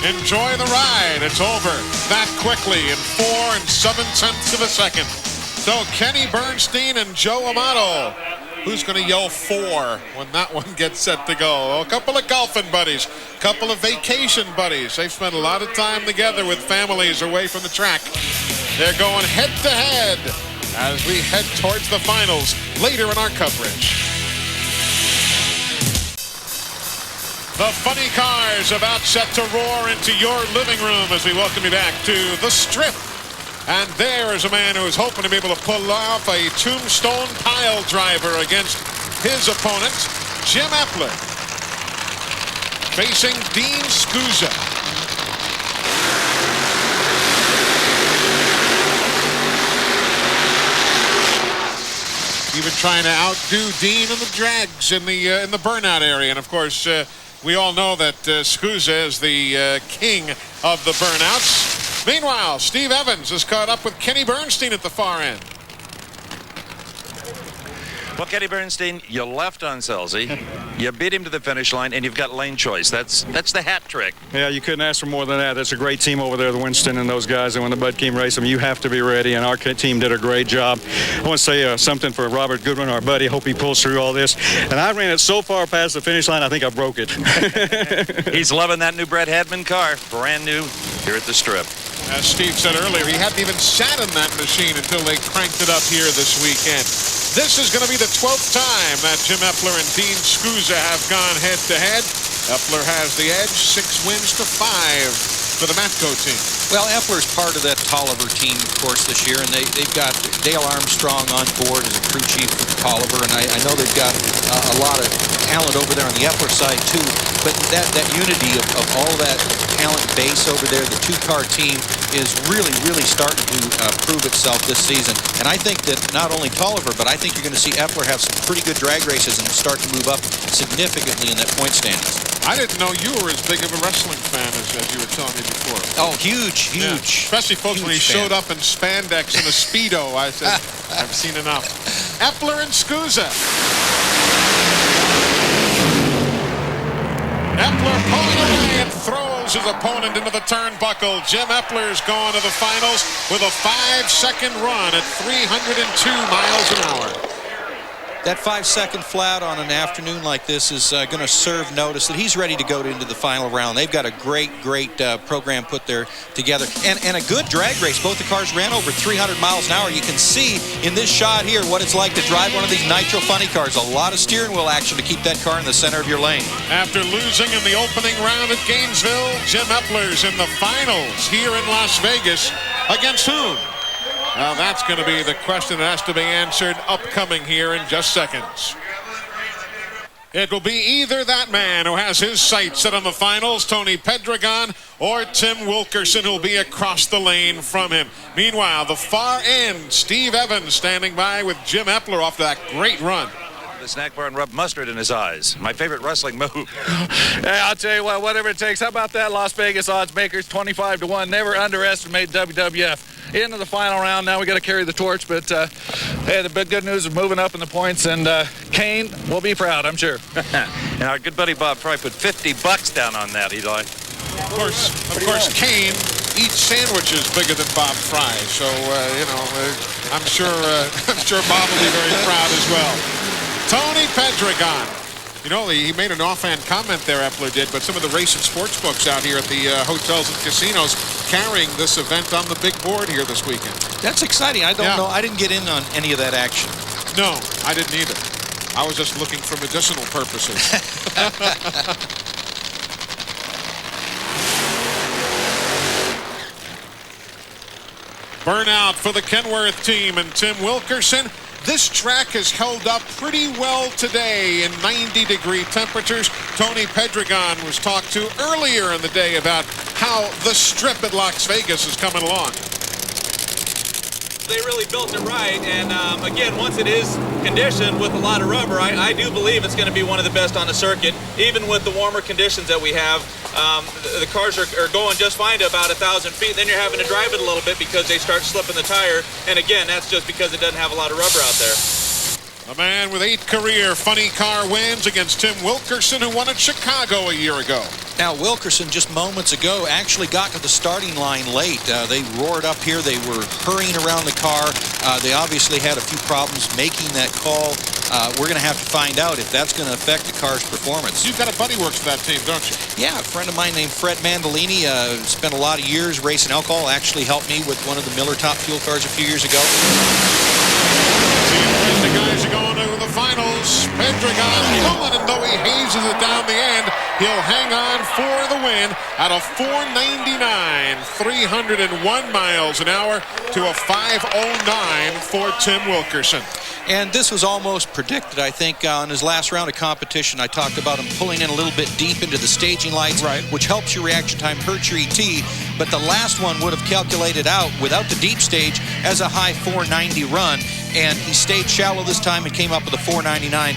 Enjoy the ride. It's over that quickly in 4 7/10 of a second. So Kenny Bernstein and Joe Amato. Who's going to yell 4 when that one gets set to go? A couple of golfing buddies, a couple of vacation buddies. They've spent a lot of time together with families away from the track. They're going head-to-head as we head towards the finals later in our coverage. The funny cars about set to roar into your living room as we welcome you back to the Strip. And there is a man who is hoping to be able to pull off a tombstone pile driver against his opponent, Jim Epler, facing Dean Scusa. Even trying to outdo Dean in the drags in the burnout area. And of course, we all know that Scusa is the king of the burnouts. Meanwhile, Steve Evans is caught up with Kenny Bernstein at the far end. Well, Kenny Bernstein, you left on Selzy, you beat him to the finish line, and you've got lane choice. That's the hat trick. Yeah, you couldn't ask for more than that. That's a great team over there, the Winston and those guys. And when the Bud Team race them, you have to be ready, and our team did a great job. I want to say something for Robert Goodwin, our buddy. Hope he pulls through all this. And I ran it so far past the finish line, I think I broke it. He's loving that new Brett Hedman car. Brand new here at the Strip. As Steve said earlier, he hadn't even sat in that machine until they cranked it up here this weekend. This is going to be the 12th time that Jim Epler and Dean Scusa have gone head-to-head. Epler has the edge, 6 wins to 5 for the Matco team. Well, Epler's part of that Tolliver team, of course, this year, and they've got Dale Armstrong on board as a crew chief with Tolliver, and I know they've got a lot of talent over there on the Epler side, too. But that unity of all that talent base over there, the 2-car team, is really, really starting to prove itself this season. And I think that not only Tolliver, but I think you're going to see Epler have some pretty good drag races and start to move up significantly in that point standings. I didn't know you were as big of a wrestling fan as you were telling me before. Oh, huge. Yeah. Especially, folks, when he showed up in spandex and a Speedo, I said, I've seen enough. Epler and Scusa. Epler pulling away and throws his opponent into the turnbuckle. Jim Epler's going to the finals with a 5-second run at 302 miles an hour. That 5-second flat on an afternoon like this is going to serve notice that he's ready to go into the final round. They've got a great program put there together. And a good drag race. Both the cars ran over 300 miles an hour. You can see in this shot here what it's like to drive one of these Nitro Funny cars. A lot of steering wheel action to keep that car in the center of your lane. After losing in the opening round at Gainesville, Jim Epler's in the finals here in Las Vegas. Against whom? Well, that's going to be the question that has to be answered upcoming here in just seconds. It will be either that man who has his sights set on the finals, Tony Pedregon, or Tim Wilkerson, who will be across the lane from him. Meanwhile, the far end, Steve Evans standing by with Jim Epler off to that great run. The snack bar and rub mustard in his eyes. My favorite wrestling move. Hey, I'll tell you what, whatever it takes. How about that, Las Vegas odds makers, 25-1. Never underestimate WWF. Into the final round. Now we got to carry the torch, but hey, the big good news is moving up in the points, and Kane will be proud, I'm sure. And our good buddy Bob Fry put $50 down on that, Eli. Of course, Kane eats sandwiches bigger than Bob Fry, so I'm sure Bob will be very proud as well. Tony Pedregon. You know, he made an offhand comment there, Epler did, but some of the race and sports books out here at the hotels and casinos carrying this event on the big board here this weekend. That's exciting. I don't know. I didn't get in on any of that action. No, I didn't either. I was just looking for medicinal purposes. Burnout for the Kenworth team and Tim Wilkerson. This track has held up pretty well today in 90-degree temperatures. Tony Pedregon was talked to earlier in the day about how the Strip at Las Vegas is coming along. They really built it right, and again, once it is conditioned with a lot of rubber, I do believe it's going to be one of the best on the circuit, even with the warmer conditions that we have. The cars are going just fine to about 1,000 feet, then you're having to drive it a little bit because they start slipping the tire, and again, that's just because it doesn't have a lot of rubber out there. A man with 8 career funny car wins against Tim Wilkerson, who won at Chicago a year ago. Now, Wilkerson just moments ago actually got to the starting line late. They roared up here. They were hurrying around the car. They obviously had a few problems making that call. We're going to have to find out if that's going to affect the car's performance. You've got a buddy works for that team, don't you? Yeah, a friend of mine named Fred Mandolini spent a lot of years racing alcohol. Actually helped me with one of the Miller Top Fuel cars a few years ago. The guys are going to the finals. Pedregon pulling, and though he hazes it down the end, he'll hang on for the win at a 499, 301 miles an hour to a 509 for Tim Wilkerson. And this was almost predicted, I think, on his last round of competition. I talked about him pulling in a little bit deep into the staging lights, which helps your reaction time, hurts your ET. But the last one would have calculated out, without the deep stage, as a high 490 run. And he stayed shallow this time and came up with a 499.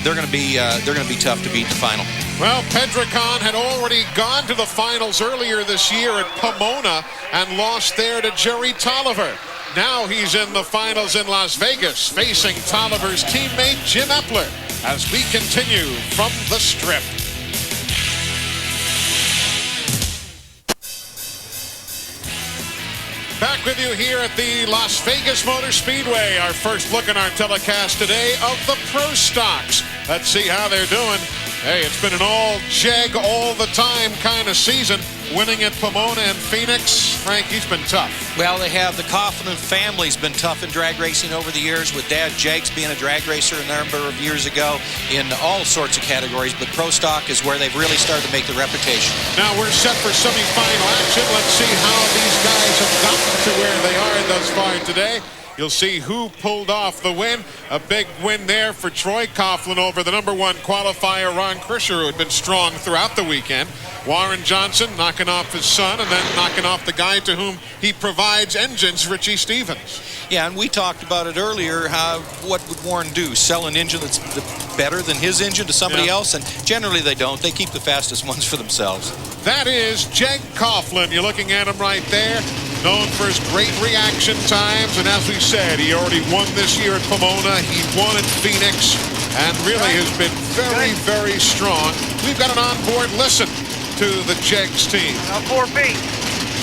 They're going to be tough to beat the final. Well, Pedregon had already gone to the finals earlier this year at Pomona and lost there to Jerry Tolliver. Now he's in the finals in Las Vegas, facing Tolliver's teammate Jim Epler, as we continue from the Strip. Back with you here at the Las Vegas Motor Speedway. Our first look in our telecast today of the Pro Stocks. Let's see how they're doing. Hey, it's been an all jag all the time kind of season. Winning at Pomona and Phoenix. Frank, he's been tough. Well, they have the Coughlin family's been tough in drag racing over the years, with Dad Jakes being a drag racer a number of years ago in all sorts of categories, but Pro Stock is where they've really started to make the reputation. Now we're set for semifinal action. Let's see how these guys have gotten to where they are thus far today. You'll see who pulled off the win. A big win there for Troy Coughlin over the #1 qualifier, Ron Krischer, who had been strong throughout the weekend. Warren Johnson knocking off his son and then knocking off the guy to whom he provides engines, Richie Stevens. Yeah, and we talked about it earlier. What would Warren do? Sell an engine that's better than his engine to somebody else? And generally they don't. They keep the fastest ones for themselves. That is Jeg Coughlin. You're looking at him right there. Known for his great reaction times. And as we said, he already won this year at Pomona. He won at Phoenix. And really has been very, very strong. We've got an onboard listen to the Jegs team. 4 feet.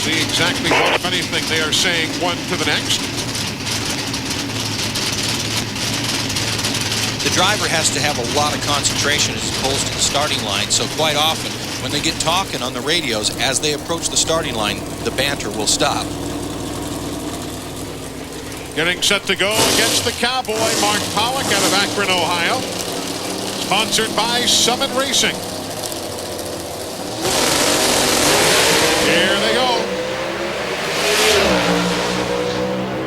See exactly what, if anything, they are saying one to the next. The driver has to have a lot of concentration as opposed to the starting line, so quite often when they get talking on the radios as they approach the starting line, the banter will stop. Getting set to go against the Cowboy, Mark Pollock out of Akron, Ohio. Sponsored by Summit Racing. Here they go.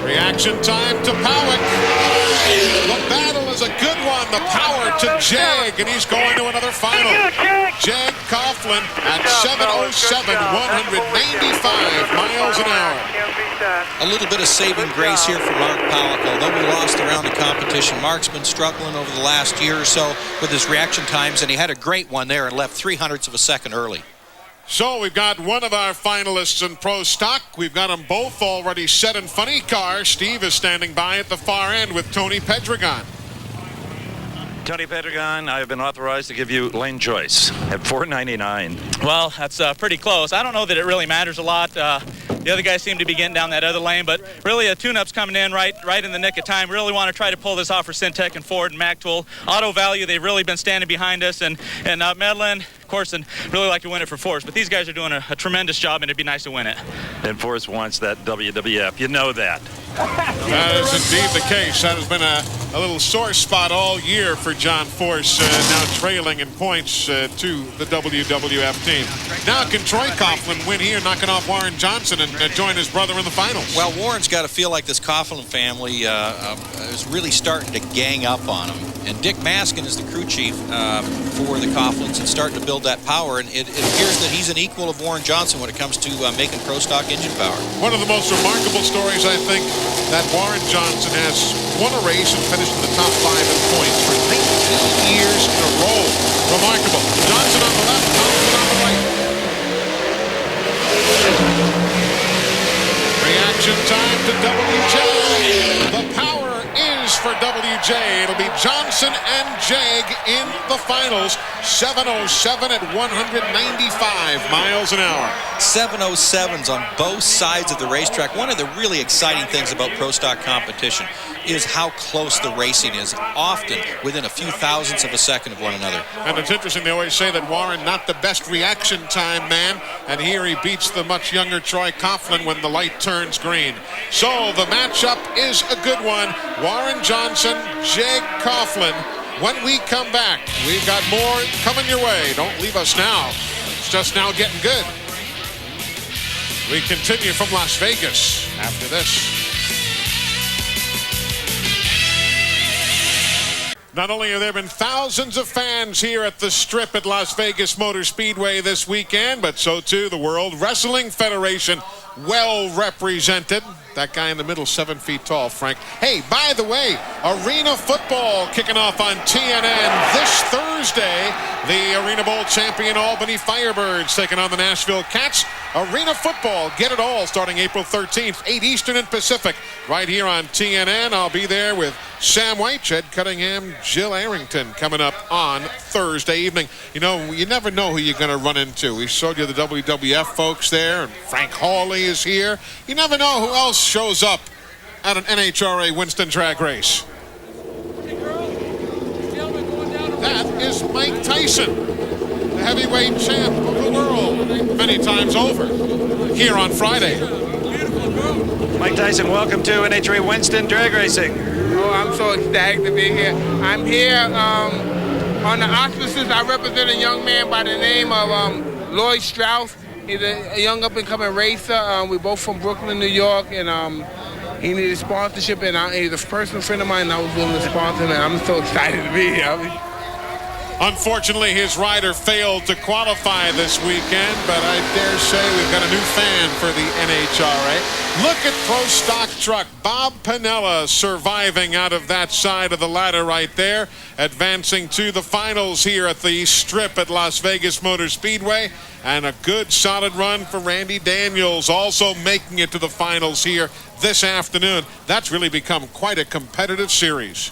Reaction time to Pollock. The battle is a good one. The power to Jag, and he's going to another final. Jag Coughlin at 7:07, 195 miles an hour. A little bit of saving grace here for Mark Pollock. Although we lost the round of competition, Mark's been struggling over the last year or so with his reaction times, and he had a great one there and left 0.03 of a second early. So we've got one of our finalists in Pro Stock. We've got them both already set in funny cars. Steve is standing by at the far end with Tony Pedregon. Tony Pedregon, I have been authorized to give you lane choice at 499. Well, that's pretty close. I don't know that it really matters a lot. The other guys seem to be getting down that other lane, but really a tune-up's coming in right in the nick of time. Really want to try to pull this off for Syntec and Ford and MacTool. Auto Value, they've really been standing behind us, and Medlin, of course, and really like to win it for Force. But these guys are doing a tremendous job, and it'd be nice to win it. And Force wants that WWF. You know that. That is indeed the case. That has been a little sore spot all year for John Force, now trailing in points to the WWF team. Now can Troy Coughlin win here, knocking off Warren Johnson and join his brother in the finals? Well, Warren's got to feel like this Coughlin family is really starting to gang up on him. And Dick Maskin is the crew chief for the Coughlins and starting to build that power. And it appears that he's an equal of Warren Johnson when it comes to making Pro Stock engine power. One of the most remarkable stories, I think, that Warren Johnson has won a race and finished in the top 5 in points for 19 years in a row. Remarkable. Johnson on the left, Coughlin on the right. Reaction time to WJ. The power is for WJ. It'll be Johnson and Jag in the finals. 7:07 at 195 miles an hour. 7:07s on both sides of the racetrack. One of the really exciting things about Pro Stock competition is how close the racing is, often within a few thousandths of a second of one another. And it's interesting, they always say that Warren, not the best reaction time man, and here he beats the much younger Troy Coughlin when the light turns green. So the matchup is a good one. Warren Johnson, Jag Coughlin. When we come back, we've got more coming your way. Don't leave us now. It's just now getting good. We continue from Las Vegas after this. Not only have there been thousands of fans here at the Strip at Las Vegas Motor Speedway this weekend, but so too the World Wrestling Federation, well represented. That guy in the middle, 7 feet tall, Frank. Hey, by the way, Arena football kicking off on TNN this Thursday. The Arena Bowl champion Albany Firebirds taking on the Nashville Cats. Arena football, get it all, starting April 13th, 8 Eastern and Pacific, right here on TNN. I'll be there with Sam White, Jed Cunningham, Jill Arrington coming up on Thursday evening. You know, you never know who you're going to run into. We showed you the WWF folks there, and Frank Hawley is here. You never know who else shows up at an NHRA Winston drag race. That is Mike Tyson, the heavyweight champ of the world, many times over, here on Friday. Mike Tyson, welcome to NHRA Winston drag racing. Oh, I'm so ecstatic to be here. I'm here on the auspices. I represent a young man by the name of Lloyd Strauss. He's a young up-and-coming racer. We're both from Brooklyn, New York, and he needed sponsorship, and he's a personal friend of mine, and I was willing to sponsor him, and I'm so excited to be here. Unfortunately, his rider failed to qualify this weekend, but I dare say we've got a new fan for the NHRA. Look at Pro Stock Truck. Bob Piniella surviving out of that side of the ladder right there, advancing to the finals here at the Strip at Las Vegas Motor Speedway. And a good, solid run for Randy Daniels, also making it to the finals here this afternoon. That's really become quite a competitive series.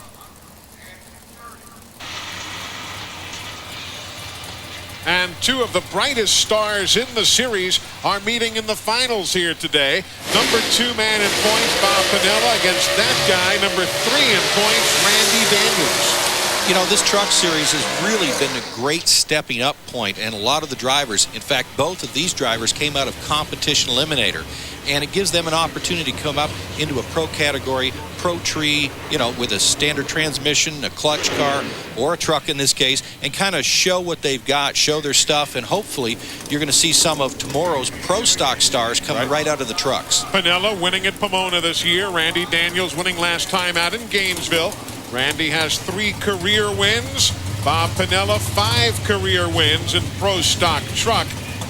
And two of the brightest stars in the series are meeting in the finals here today. Number 2 man in points, Bob Piniella, against that guy, number 3 in points, Randy Daniels. You know, this truck series has really been a great stepping up point, and a lot of the drivers, in fact, both of these drivers came out of Competition Eliminator, and it gives them an opportunity to come up into a pro category, pro tree, you know, with a standard transmission, a clutch car, or a truck in this case, and kind of show what they've got, show their stuff, and hopefully you're going to see some of tomorrow's pro stock stars coming right out of the trucks. Piniella winning at Pomona this year. Randy Daniels winning last time out in Gainesville. Randy has 3 career wins. Bob Piniella 5 career wins in Pro Stock Truck.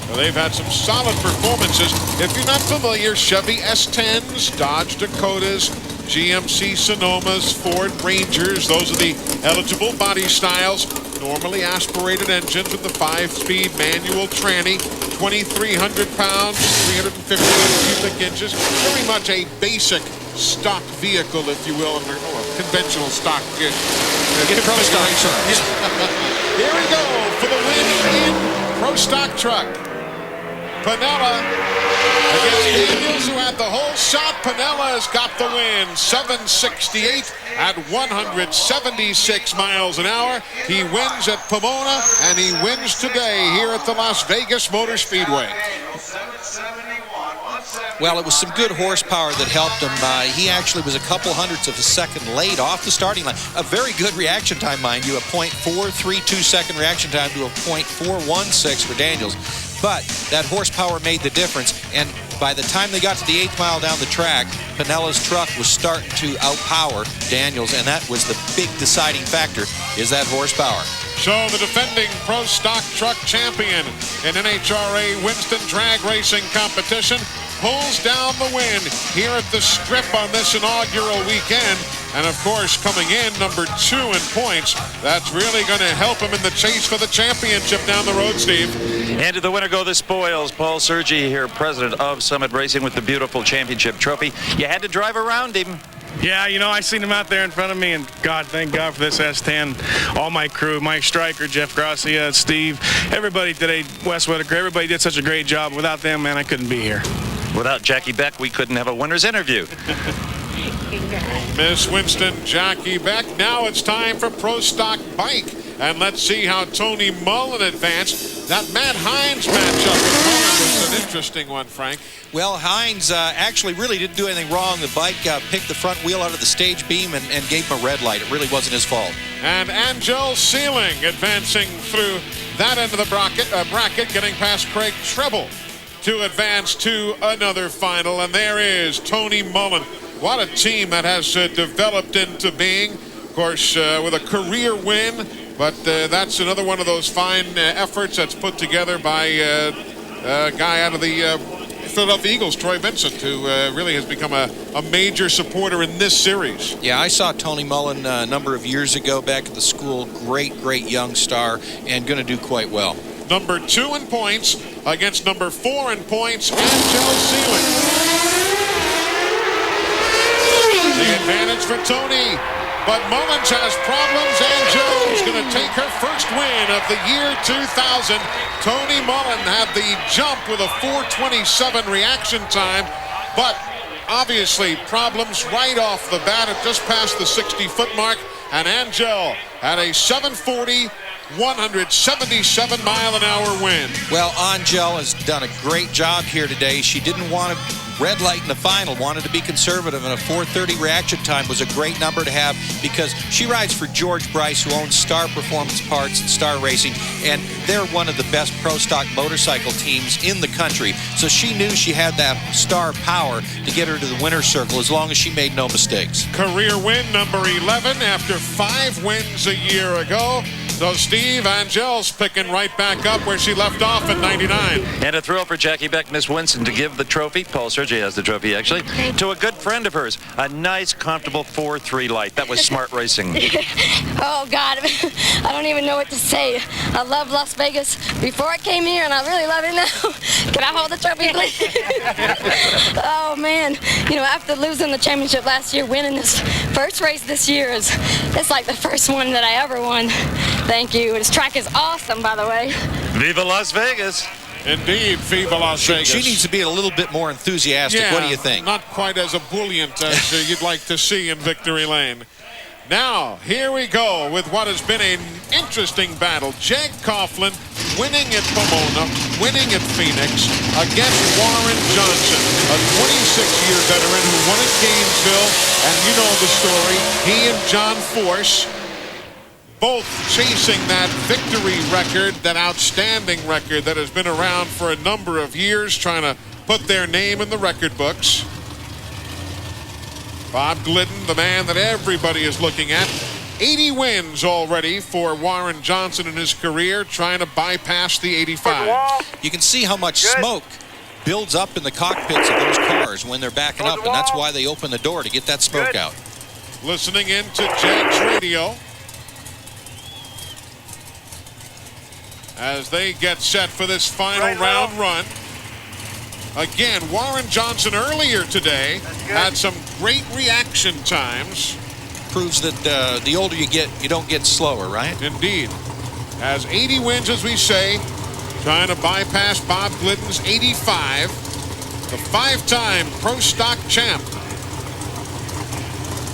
Well, they've had some solid performances. If you're not familiar, Chevy S10s, Dodge Dakotas, GMC Sonomas, Ford Rangers, those are the eligible body styles. Normally aspirated engines with the 5-speed manual tranny, 2,300 pounds, 350 cubic inches. Very much a basic stock vehicle, if you will, or conventional stock. Get Pro Stock Truck. Here we go for the win in Pro Stock Truck. Piniella against Daniels, who had the whole shot. Piniella has got the win, 768 at 176 miles an hour. He wins at Pomona, and he wins today here at the Las Vegas Motor Speedway. Well, it was some good horsepower that helped him. He actually was a couple hundredths of a second late off the starting line. A very good reaction time, mind you, a .432 second reaction time to a .416 for Daniels. But that horsepower made the difference, and by the time they got to the 8th mile down the track, Piniella's truck was starting to outpower Daniels, and that was the big deciding factor, is that horsepower. So the defending Pro Stock Truck champion in NHRA Winston Drag Racing Competition pulls down the win here at the Strip on this inaugural weekend. And of course, coming in number 2 in points, that's really going to help him in the chase for the championship down the road, Steve. And to the winner go the spoils. Paul Sergi here, president of Summit Racing, with the beautiful championship trophy. You had to drive around him. Yeah, you know, I seen him out there in front of me, and God, thank God for this S10. All my crew, Mike Stryker, Jeff Gracia, Steve, everybody today, Wes Whitaker, everybody did such a great job. Without them, man, I couldn't be here. Without Jackie Beck, we couldn't have a winner's interview. Miss Winston, Jackie Beck. Now it's time for Pro Stock Bike. And let's see how Tony Mullen advanced. That Matt Hines matchup with Mullen was an interesting one, Frank. Well, Hines actually really didn't do anything wrong. The bike picked the front wheel out of the stage beam and gave him a red light. It really wasn't his fault. And Angel Sealing advancing through that end of the bracket, getting past Craig Treble to advance to another final. And there is Tony Mullen. What a team that has developed into being. Of course, with a career win, but that's another one of those fine efforts that's put together by a guy out of the Philadelphia Eagles, Troy Vincent, who really has become a major supporter in this series. Yeah, I saw Tony Mullen a number of years ago back at the school. Great young star, and going to do quite well. Number 2 in points against number 4 in points, Angel Seelig. The advantage for Tony, but Mullins has problems. Angel's going to take her first win of the year 2000. Tony Mullen had the jump with a 4:27 reaction time, but obviously problems right off the bat. It just passed the 60-foot mark, and Angel had a 7:40, 177-mile-an-hour win. Well, Angel has done a great job here today. She didn't want to red light in the final, wanted to be conservative, and a 4:30 reaction time was a great number to have because she rides for George Bryce, who owns Star Performance Parts and Star Racing, and they're one of the best pro stock motorcycle teams in the country. So she knew she had that star power to get her to the winner's circle as long as she made no mistakes. Career win number 11 after 5 wins a year ago. So Steve, Angel's picking right back up where she left off in 99. And a thrill for Jackie Beck, Miss Winston, to give the trophy, Paul Sergey has the trophy actually, to a good friend of hers. A nice, comfortable 4.3 light. That was smart racing. Oh, God. I don't even know what to say. I love Las Vegas before I came here, and I really love it now. Can I hold the trophy, please? Oh, man. You know, after losing the championship last year, winning this first race this year it's like the first one that I ever won. Thank you. This track is awesome, by the way. Viva Las Vegas. Indeed, Viva Las Vegas. She needs to be a little bit more enthusiastic. Yeah, what do you think? Not quite as ebullient as you'd like to see in Victory Lane. Now, here we go with what has been an interesting battle. Jag Coughlin winning at Pomona, winning at Phoenix against Warren Johnson, a 26-year veteran who won at Gainesville. And you know the story. He and John Force both chasing that victory record, that outstanding record that has been around for a number of years, trying to put their name in the record books. Bob Glidden, the man that everybody is looking at. 80 wins already for Warren Johnson in his career, trying to bypass the 85. You can see how much smoke builds up in the cockpits of those cars when they're backing up, and that's why they open the door to get that smoke out. Listening in to Jag's radio as they get set for this final round run. Again, Warren Johnson earlier today had some great reaction times. Proves that the older you get, you don't get slower, right? Indeed. Has 80 wins, as we say, trying to bypass Bob Glidden's 85, the 5-time Pro Stock champ.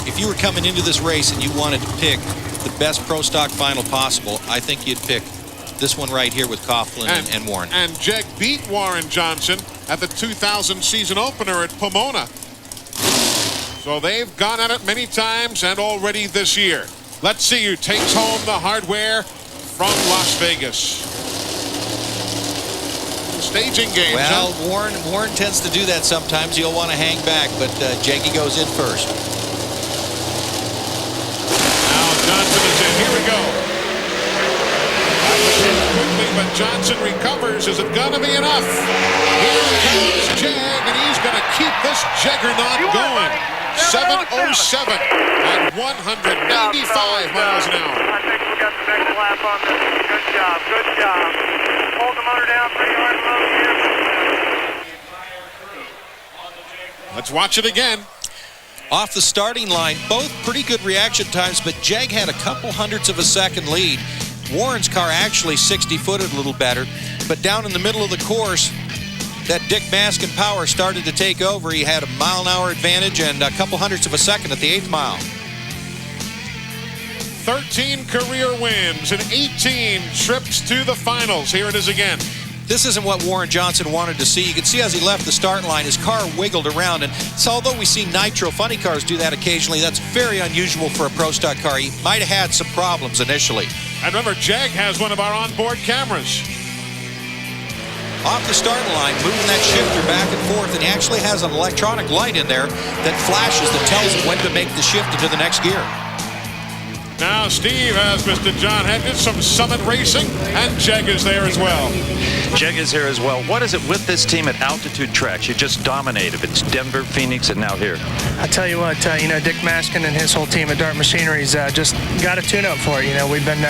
If you were coming into this race and you wanted to pick the best Pro Stock final possible, I think you'd pick this one right here with Coughlin and Warren. And Jag beat Warren Johnson at the 2000 season opener at Pomona. So they've gone at it many times and already this year. Let's see who takes home the hardware from Las Vegas. Staging game. Well, Warren tends to do that sometimes. He'll want to hang back, but Jackie goes in first. Now Johnson is in. Here we go. Quickly, but Johnson recovers. Is it going to be enough? Here comes Jag, and he's going to keep this juggernaut going. 7:07 at 195 miles an hour. I think we got the next lap on this. Good job. Good job. Hold the motor down pretty hard low here. Let's watch it again. Off the starting line, both pretty good reaction times, but Jag had a couple hundredths of a second lead. Warren's car actually 60-footed a little better, but down in the middle of the course, that Dick Maskin power started to take over. He had a mile-an-hour advantage and a couple hundredths of a second at the 8th mile. 13 career wins and 18 trips to the finals. Here it is again. This isn't what Warren Johnson wanted to see. You can see as he left the start line, his car wiggled around. And so although we see nitro funny cars do that occasionally, that's very unusual for a Pro Stock car. He might have had some problems initially. And remember, Jag has one of our onboard cameras. Off the starting line, moving that shifter back and forth, and he actually has an electronic light in there that flashes that tells him when to make the shift into the next gear. Now Now Steve has Mr. John Hedges from Summit Racing, and Jeg is there as well. Jeg is here as well. What is it with this team at altitude tracks? You just dominated. It's Denver, Phoenix, and now here. I tell you what, Dick Maskin and his whole team at Dart Machinery's just got a tune-up for it. We've been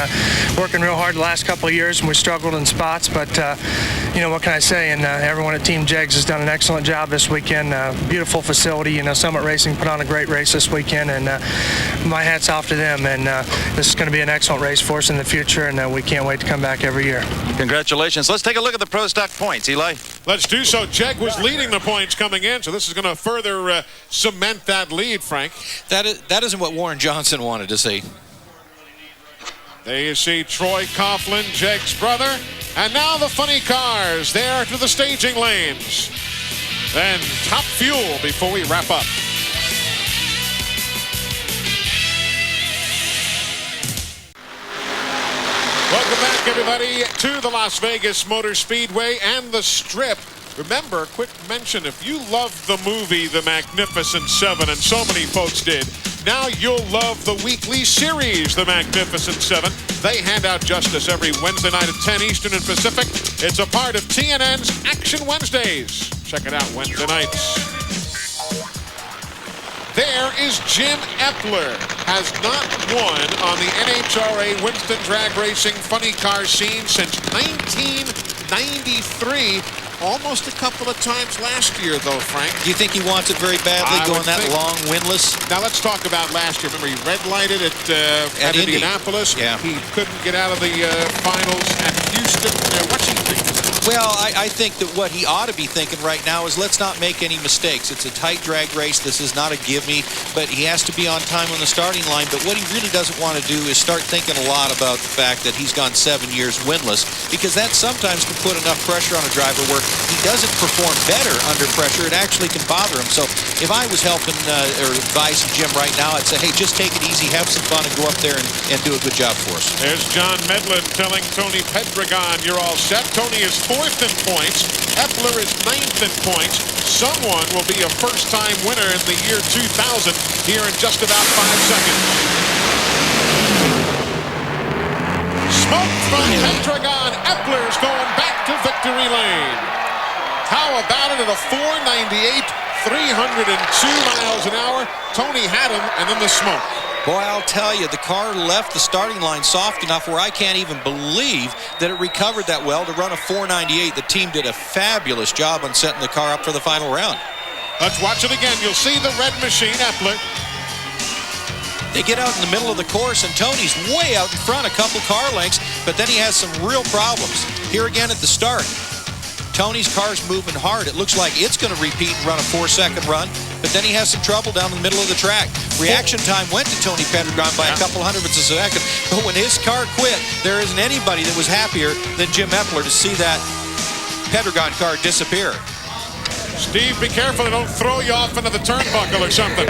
working real hard the last couple of years, and we struggled in spots, but what can I say? And everyone at Team Jegs has done an excellent job this weekend. Beautiful facility. Summit Racing put on a great race this weekend, and my hat's off to them. And this is going to be an excellent race for us in the future, and we can't wait to come back every year. Congratulations. Let's take a look at the Pro Stock points, Eli. Let's do so. Jeg was leading the points coming in, so this is going to further cement that lead, Frank. That isn't what Warren Johnson wanted to see. There you see Troy Coughlin, Jeg's brother. And now the funny cars there to the staging lanes. Then Top Fuel before we wrap up. Welcome back, everybody, to the Las Vegas Motor Speedway and the Strip. Remember, quick mention, if you loved the movie The Magnificent Seven, and so many folks did, now you'll love the weekly series, The Magnificent Seven. They hand out justice every Wednesday night at 10 Eastern and Pacific. It's a part of TNN's Action Wednesdays. Check it out Wednesday nights. There is Jim Epler, has not won on the NHRA Winston Drag Racing funny car scene since 1993. Almost a couple of times last year, though, Frank. Do you think he wants it very badly, going that long winless? Now, let's talk about last year. Remember, he red-lighted at Indianapolis. Yeah. He couldn't get out of the finals at Houston. What's he thinking? Well, I think that what he ought to be thinking right now is let's not make any mistakes. It's a tight drag race. This is not a give-me, but he has to be on time on the starting line. But what he really doesn't want to do is start thinking a lot about the fact that he's gone 7 years winless, because that sometimes can put enough pressure on a driver where he doesn't perform better under pressure. It actually can bother him. So if I was helping or advising Jim right now, I'd say, hey, just take it easy, have some fun, and go up there and do a good job for us. There's John Medlin telling Tony Pedregon, you're all set. Tony is 4th in points. Epler is 9th in points. Someone will be a first-time winner in the year 2000 here in just about 5 seconds. Smoke from Pedregon. Epler's going back to victory lane. How about it at a 498, 302 miles an hour? Tony had him, and then the smoke. Boy, I'll tell you, the car left the starting line soft enough where I can't even believe that it recovered that well to run a 498. The team did a fabulous job on setting the car up for the final round. Let's watch it again. You'll see the red machine, Epler. They get out in the middle of the course, and Tony's way out in front, a couple car lengths, but then he has some real problems. Here again at the start. Tony's car's moving hard. It looks like it's going to repeat and run a 4-second run, but then he has some trouble down in the middle of the track. Reaction time went to Tony Pedregon by a couple hundredths of a second, but when his car quit, there isn't anybody that was happier than Jim Epler to see that Pedregon car disappear. Steve, be careful, they don't throw you off into the turnbuckle or something.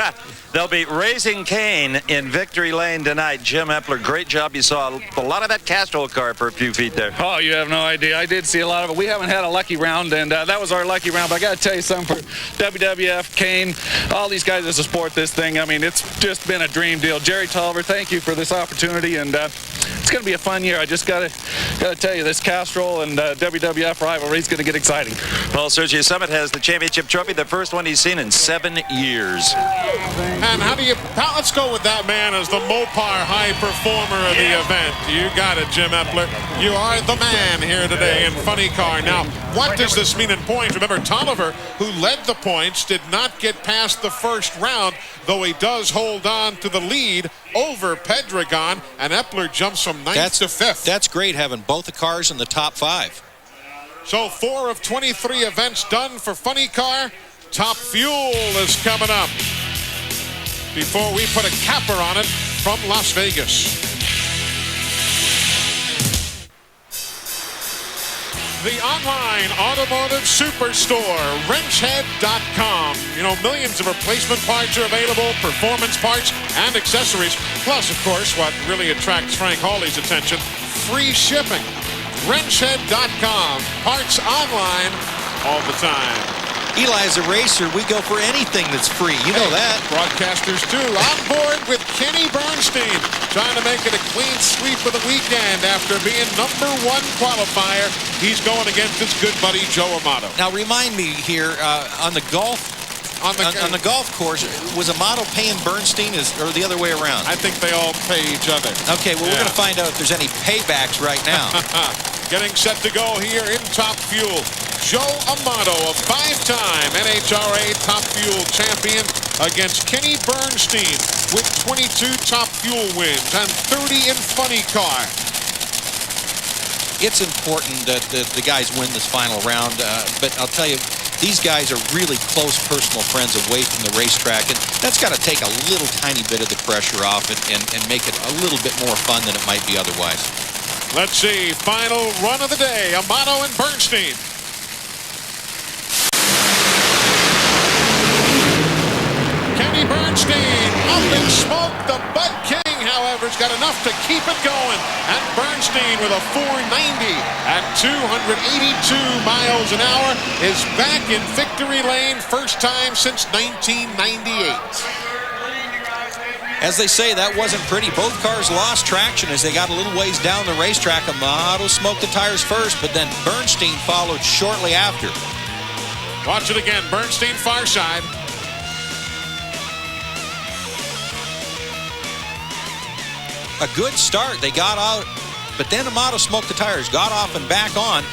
They'll be Raising Cane in victory lane tonight. Jim Epler, great job. You saw a lot of that Castrol car for a few feet there. Oh, you have no idea. I did see a lot of it. We haven't had a lucky round, and that was our lucky round. But I got to tell you something, for WWF, Kane, all these guys that support this thing, I mean, it's just been a dream deal. Jerry Tolliver, thank you for this opportunity, and it's going to be a fun year. I just got to tell you, this Castrol and WWF rivalry is going to get exciting. Well, Sergio Summit has the championship trophy, the first one he's seen in 7 years. And let's go with that man as the Mopar high performer of the event. You got it, Jim Epler. You are the man here today in funny car. Now, what does this mean in points? Remember, Tolliver, who led the points, did not get past the first round, though he does hold on to the lead over Pedregon, and Epler jumps from 9th to 5th. That's great, having both the cars in the top 5. So 4 of 23 events done for funny car. Top Fuel is coming up before we put a capper on it from Las Vegas. The online automotive superstore, wrenchhead.com. You know, millions of replacement parts are available, performance parts and accessories. Plus, of course, what really attracts Frank Hawley's attention, free shipping. Wrenchhead.com. Parts online all the time. Eli, as a racer, we go for anything that's free. You know that. Broadcasters, too. On board with Kenny Bernstein, trying to make it a clean sweep of the weekend after being #1 qualifier. He's going against his good buddy, Joe Amato. Now, remind me here, on the golf course, was Amato paying Bernstein or the other way around? I think they all pay each other. Okay, well, we're going to find out if there's any paybacks right now. Getting set to go here in Top Fuel. Joe Amato, a 5-time NHRA Top Fuel champion, against Kenny Bernstein with 22 Top Fuel wins and 30 in Funny Car. It's important that the guys win this final round, but I'll tell you, these guys are really close personal friends away from the racetrack, and that's got to take a little tiny bit of the pressure off it and make it a little bit more fun than it might be otherwise. Let's see, final run of the day, Amato and Bernstein. Kenny Bernstein up in smoke. The Bud King, however, has got enough to keep it going. And Bernstein with a 490 at 282 miles an hour is back in victory lane, first time since 1998. As they say, that wasn't pretty. Both cars lost traction as they got a little ways down the racetrack. Amato smoked the tires first, but then Bernstein followed shortly after. Watch it again. Bernstein far side. A good start. They got out, but then Amato smoked the tires, got off and back on.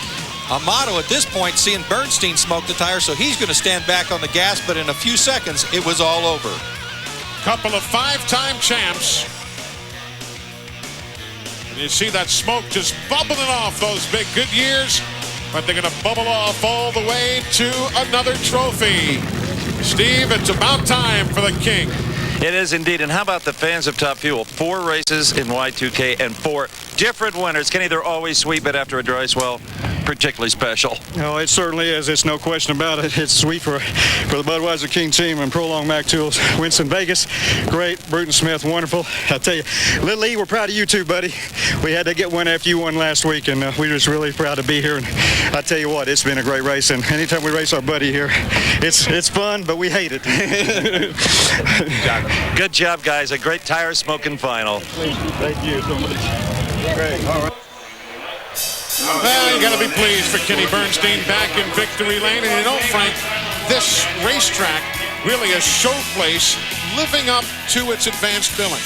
Amato at this point seeing Bernstein smoke the tires, so he's going to stand back on the gas, but in a few seconds, it was all over. Couple of 5-time champs. And you see that smoke just bubbling off those big good years, but they're going to bubble off all the way to another trophy. Steve, it's about time for the King. It is indeed. And how about the fans of Top Fuel? 4 races in Y2K and 4 different winners. Kenny, they're always sweet, but after a dry spell, particularly special. Oh, it certainly is. It's no question about it. It's sweet for the Budweiser King team and Prolong Mac Tools. Winston Vegas, great. Bruton Smith, wonderful. I'll tell you, Little E, we're proud of you too, buddy. We had to get one after you won last week, and we're just really proud to be here. And I tell you what, it's been a great race, and anytime we race our buddy here, it's fun, but we hate it. Good job, guys. A great tire smoking final. Thank you so much. Great. All right. Well, you got to be pleased for Kenny Bernstein back in victory lane. And you know, Frank, this racetrack really a showplace living up to its advanced billing.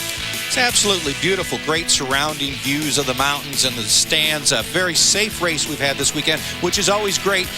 It's absolutely beautiful. Great surrounding views of the mountains and the stands. A very safe race we've had this weekend, which is always great.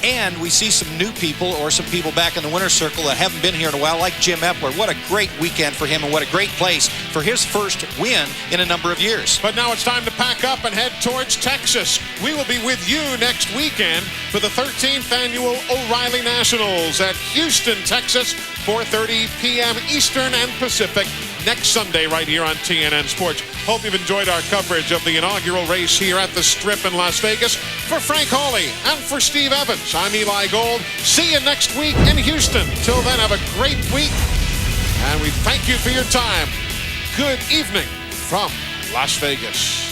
And we see some new people or some people back in the winner's circle that haven't been here in a while, like Jim Epler. What a great weekend for him, and what a great place for his first win in a number of years. But now it's time to pack up and head towards Texas. We will be with you next weekend for the 13th annual O'Reilly Nationals at Houston, Texas, 4:30 p.m. Eastern and Pacific, next Sunday right here on TNN Sports. Hope you've enjoyed our coverage of the inaugural race here at the Strip in Las Vegas. For Frank Hawley and for Steve Evans, I'm Eli Gold. See you next week in Houston. Till then, have a great week, and we thank you for your time. Good evening from Las Vegas.